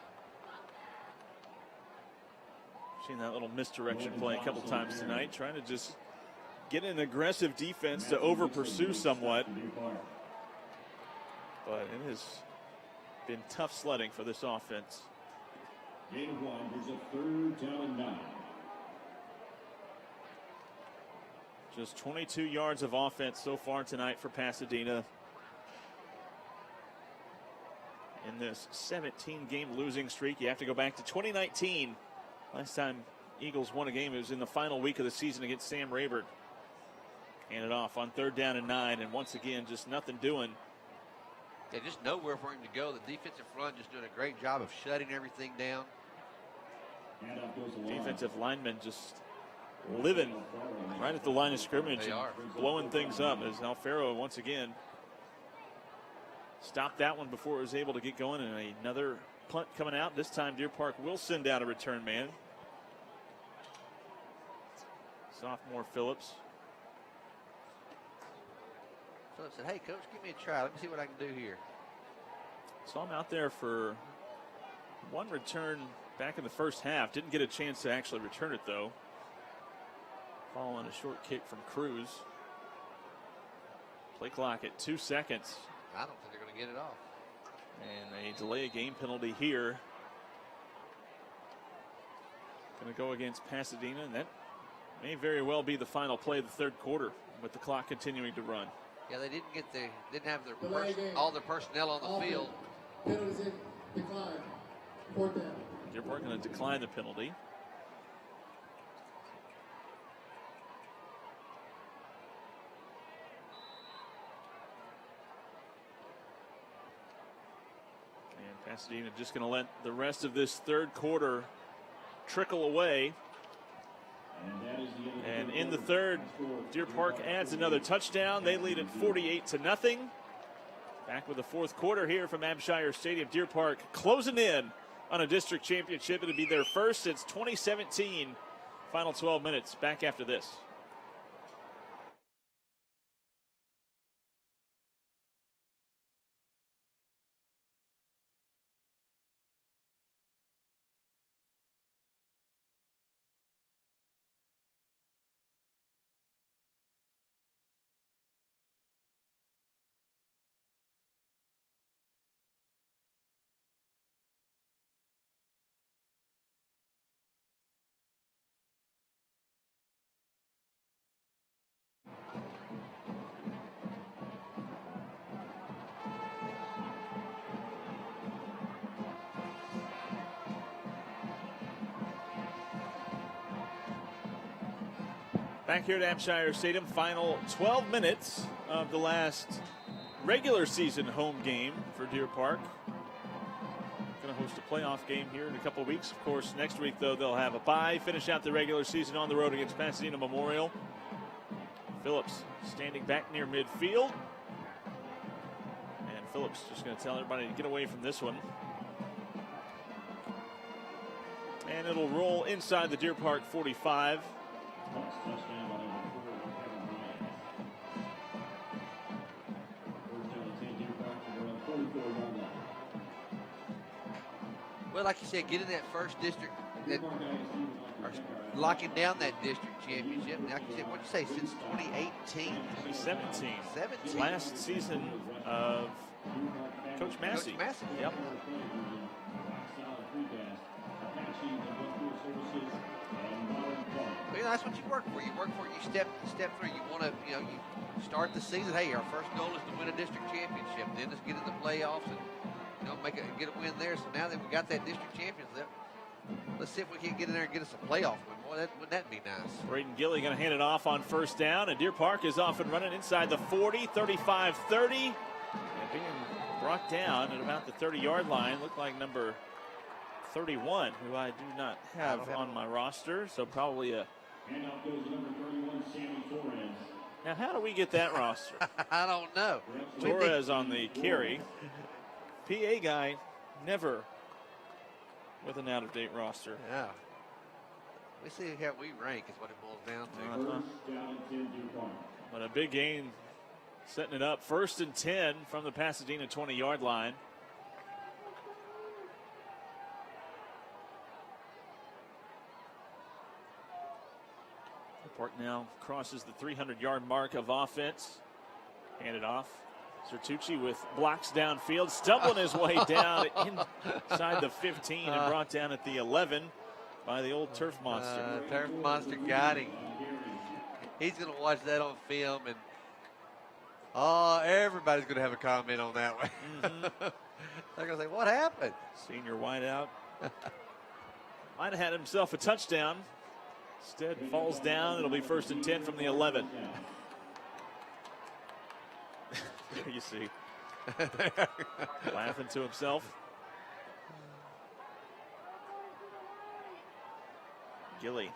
Seen that little misdirection play a couple times tonight, trying to just get an aggressive defense to over pursue somewhat. But it has been tough sledding for this offense. Gain of 1, there's a 3rd down and 9. Just 22 yards of offense so far tonight for Pasadena. In this 17-game losing streak, you have to go back to 2019. Last time Eagles won a game, it was in the final week of the season against Sam Rayburn. Hand it off on 3rd down and 9, and once again, just nothing doing. Yeah, just nowhere for him to go. The defensive front just doing a great job of shutting everything down. Defensive linemen just living right at the line of scrimmage and blowing things up, as Alfaro once again stopped that one before it was able to get going, and another punt coming out. This time Deer Park will send out a return man. Sophomore Phillips. Phillips said, "Hey, coach, give me a try. Let me see what I can do here." Saw him out there for one return back in the first half. Didn't get a chance to actually return it, though. Following a short kick from Cruz. Play clock at 2 seconds. I don't think they're going to get it off. And a delay of game penalty here. Going to go against Pasadena, and that may very well be the final play of the third quarter with the clock continuing to run. Yeah, they didn't have all their personnel on the field. Penalties in, decline. 4th down. Deer Park going to decline the penalty. And Pasadena just going to let the rest of this third quarter trickle away. And in the third, Deer Park adds another touchdown. They lead it 48-0. Back with the fourth quarter here from Abshire Stadium. Deer Park closing in on a district championship. It'll be their first since 2017. Final 12 minutes back after this. Back here at Abshire Stadium, final 12 minutes of the last regular season home game for Deer Park. Going to host a playoff game here in a couple of weeks. Of course, next week, though, they'll have a bye, finish out the regular season on the road against Pasadena Memorial. Phillips standing back near midfield. And Phillips just going to tell everybody to get away from this one. And it'll roll inside the Deer Park 45. Well, like you said, getting that first district, or locking down that district championship. Like you said, what'd you say, since 2018? 2017. Last season of Coach Massey. Coach Massey. Yep. Well, you know, that's what you work for. You work for it. You step through. You want to, you start the season. Hey, our first goal is to win a district championship. Then let's get in the playoffs and get a win there. So now that we got that district championship, let's see if we can get in there and get us a playoff win. Boy, wouldn't that be nice? Braden Gilly going to hand it off on first down, and Deer Park is off and running inside the 40, 35-30, and being brought down at about the 30-yard line. Looked like number 31, who I do not have on my roster, so probably a. Now, how do we get that roster? I don't know. Torres on the carry. PA guy, never with an out-of-date roster. Yeah. We see how we rank is what it boils down to. But a big gain, setting it up. 1st and 10 from the Pasadena 20-yard line. Park now crosses the 300-yard mark of offense. Handed off. Sertucci with blocks downfield, stumbling his way down inside the 15 and brought down at the 11 by the old Turf Monster. Turf Monster got him. He's going to watch that on film, and everybody's going to have a comment on that one. Mm-hmm. They're going to say, what happened? Senior wideout. Might have had himself a touchdown. Instead, falls down. It'll be 1st and 10 from the 11. There you see. Laughing to himself. Gilly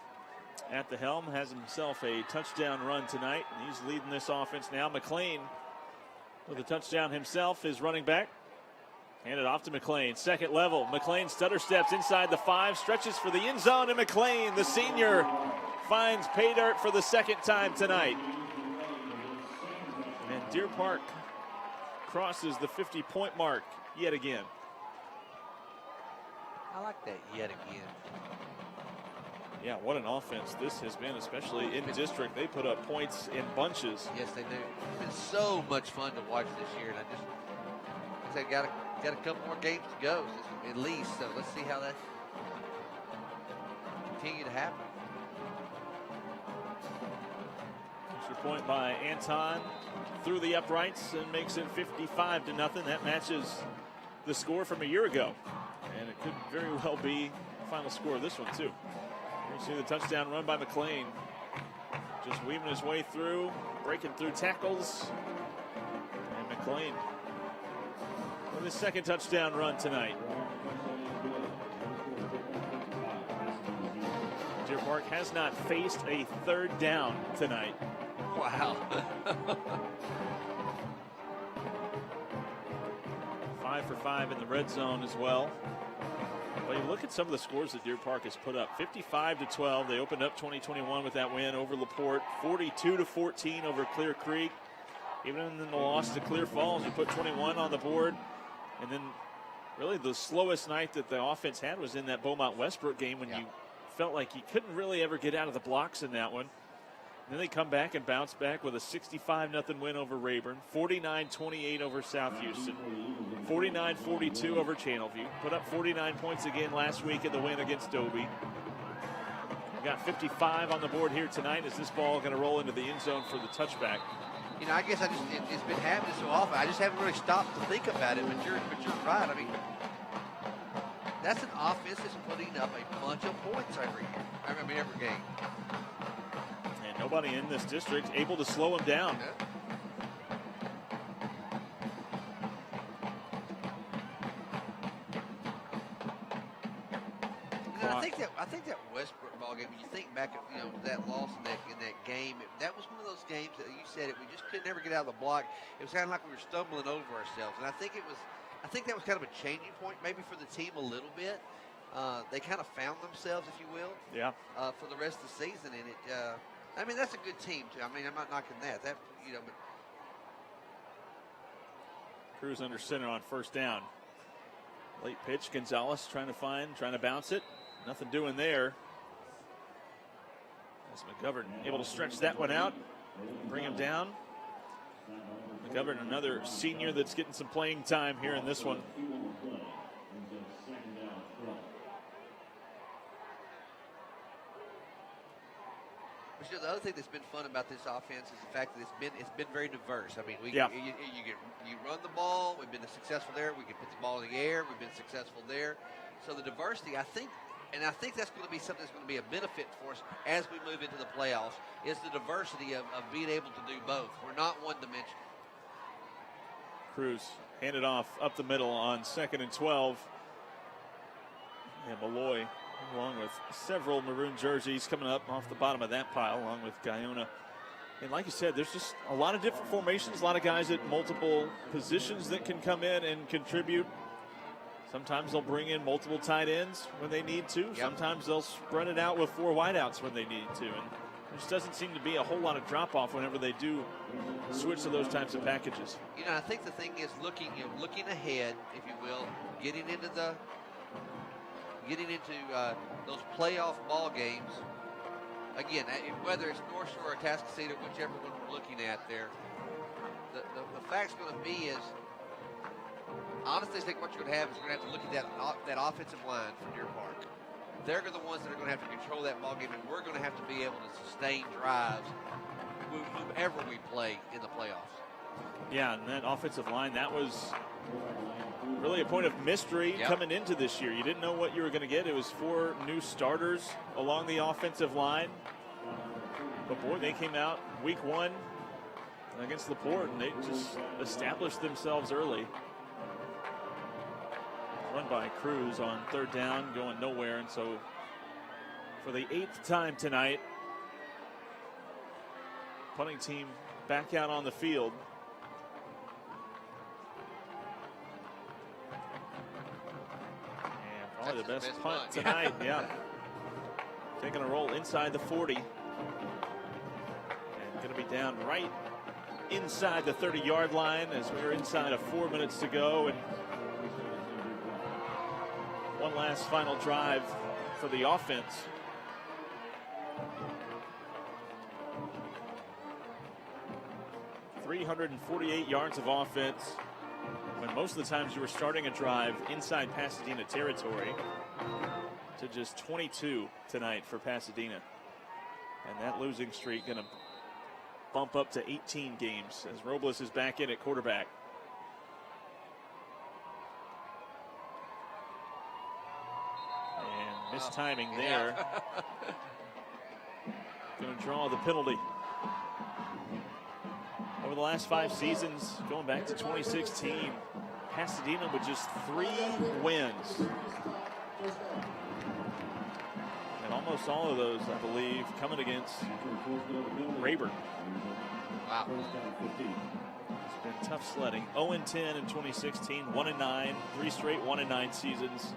at the helm, has himself a touchdown run tonight. And he's leading this offense now. McLean with a touchdown himself is running back. Handed off to McLean. Second level. McLean stutter steps inside the 5, stretches for the end zone, and McLean, the senior, finds pay dirt for the second time tonight. And Deer Park crosses the 50-point mark yet again. I like that yet again. Yeah, what an offense this has been, especially in district. They put up points in bunches. Yes, they do. It's been so much fun to watch this year, and I said, got a couple more games to go at least. So let's see how that continue to happen. Extra point by Anton through the uprights and makes it 55-0. That matches the score from a year ago, and it could very well be the final score of this one too. You see the touchdown run by McLean, just weaving his way through, breaking through tackles, and McLean with his second touchdown run tonight. Deer Park has not faced a third down tonight. Wow. 5 for 5 in the red zone as well. But you look at some of the scores that Deer Park has put up. 55-12. They opened up 2021 with that win over LaPorte. 42-14 over Clear Creek. Even in the loss to Clear Falls, you put 21 on the board. And then really the slowest night that the offense had was in that Beaumont-Westbrook game when you felt like you couldn't really ever get out of the blocks in that one. And then they come back and bounce back with a 65-0 win over Rayburn, 49-28 over South Houston, 49-42 over Channelview. Put up 49 points again last week in the win against Dobie. We got 55 on the board here tonight. Is this ball going to roll into the end zone for the touchback? You know, I guess it's been happening so often. I just haven't really stopped to think about it. But you're right. I mean, that's an offense that's putting up a bunch of points every year. I mean, every game. And nobody in this district able to slow him down. Yeah. I think that Westbrook ball game. When you think back at that loss in that game, that was one of those games that you said we just could never get out of the block. It was kind of like we were stumbling over ourselves, and I think that was kind of a changing point maybe for the team a little bit. They kind of found themselves, if you will. Yeah. For the rest of the season, and it. I mean, that's a good team too. I mean, I'm not knocking that. But Cruz under center on first down. Late pitch. Gonzalez trying to bounce it. Nothing doing there. As McGovern able to stretch that one out, bring him down. McGovern, another senior that's getting some playing time here in this one. But the other thing that's been fun about this offense is the fact that it's been very diverse. I mean, you run the ball. We've been successful there. We can put the ball in the air. We've been successful there. So the diversity, I think that's going to be something that's going to be a benefit for us as we move into the playoffs, is the diversity of being able to do both. We're not one-dimensional. Cruz handed off up the middle on 2nd and 12. And Malloy, along with several maroon jerseys, coming up off the bottom of that pile, along with Guyona. And like you said, there's just a lot of different formations, a lot of guys at multiple positions that can come in and contribute. Sometimes they'll bring in multiple tight ends when they need to. Yep. Sometimes they'll spread it out with 4 wideouts when they need to. And there just doesn't seem to be a whole lot of drop-off whenever they do switch to those types of packages. I think the thing is looking ahead, if you will, getting into those playoff ball games. Again, whether it's North Shore or Atascocita, whichever one we're looking at there, the fact's going to be is, honestly, I think what you're going to have is you're going to have to look at that offensive line for Deer Park. They're the ones that are going to have to control that ball game, and we're going to have to be able to sustain drives whomever we play in the playoffs. Yeah, and that offensive line, that was really a point of mystery coming into this year. You didn't know what you were going to get. It was 4 new starters along the offensive line. But, boy, they came out week 1 against LaPorte, and they just established themselves early. Run by Cruz on 3rd down, going nowhere. And so for the 8th time tonight, punting team back out on the field. And probably the best punt tonight. Yeah. Taking a roll inside the 40. And going to be down right inside the 30-yard line as we're inside of 4 minutes to go. And one last final drive for the offense. .348 yards of offense when most of the times you were starting a drive inside Pasadena territory, to just 22 tonight for Pasadena. And that losing streak going to bump up to 18 games as Robles is back in at quarterback. And mistiming there. Going to draw the penalty. Over the last 5 seasons, going back to 2016, Pasadena with just 3 wins. And almost all of those, I believe, coming against Rayburn. Wow. It's been tough sledding. 0-10 in 2016, 1-9, 3 straight 1-9 seasons.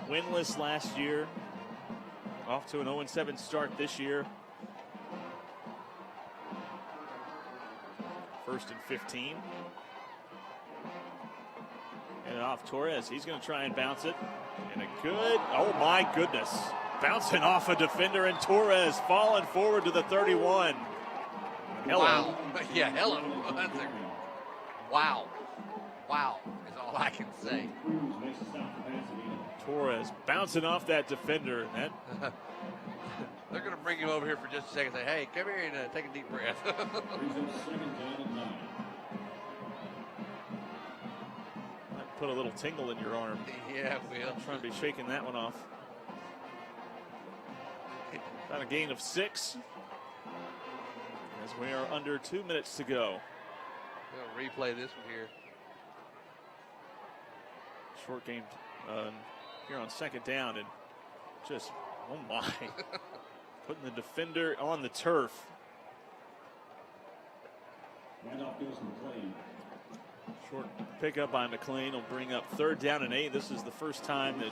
Winless last year. Off to an 0-7 start this year. 1st and 15. And off Torres. He's going to try and bounce it. And a good, oh my goodness. Bouncing off a defender, and Torres falling forward to the 31. Hello. Wow. Yeah, hello. Wow. Wow is all I can say. Torres bouncing off that defender. That They're going to bring him over here for just a second and say, hey, come here and take a deep breath. might put a little tingle in your arm. Yeah, it will. I'm trying to be shaking that one off. About a gain of 6. As we are under 2 minutes to go. We'll replay this one here. Short game here on 2nd down, and just, oh my. Putting the defender on the turf. Short pickup by McLean will bring up 3rd down and 8. This is the first time that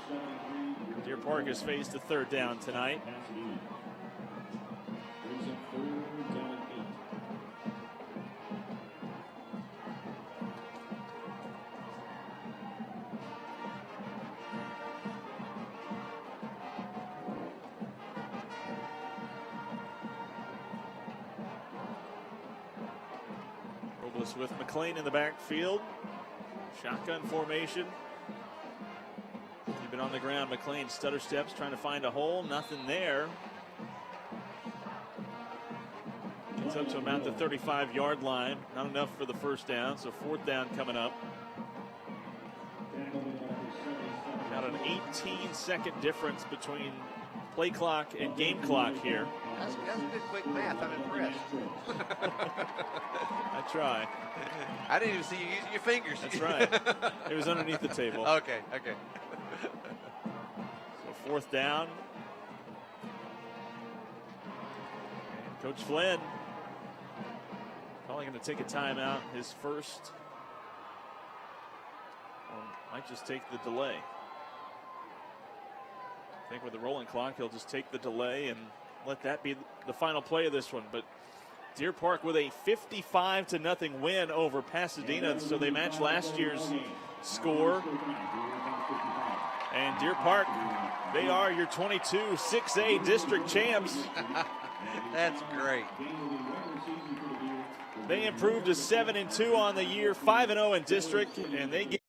Deer Park has faced a 3rd down tonight. With McLean in the backfield. Shotgun formation. Keep it on the ground. McLean stutter steps, trying to find a hole. Nothing there. Gets up to about the 35-yard line. Not enough for the 1st down, so 4th down coming up. About an 18-second difference between play clock and game clock here. That's good quick math. I'm impressed. I try. I didn't even see you using your fingers. That's right. It was underneath the table. Okay. So 4th down. And Coach Flynn probably going to take a timeout. His first. Might just take the delay. I think with the rolling clock, he'll just take the delay and let that be the final play of this one. But Deer Park with a 55-0 win over Pasadena, so they match last year's score. And Deer Park, they are your 22-6A district champs. That's great. They improved to 7-2 on the year, 5-0 in district, and they get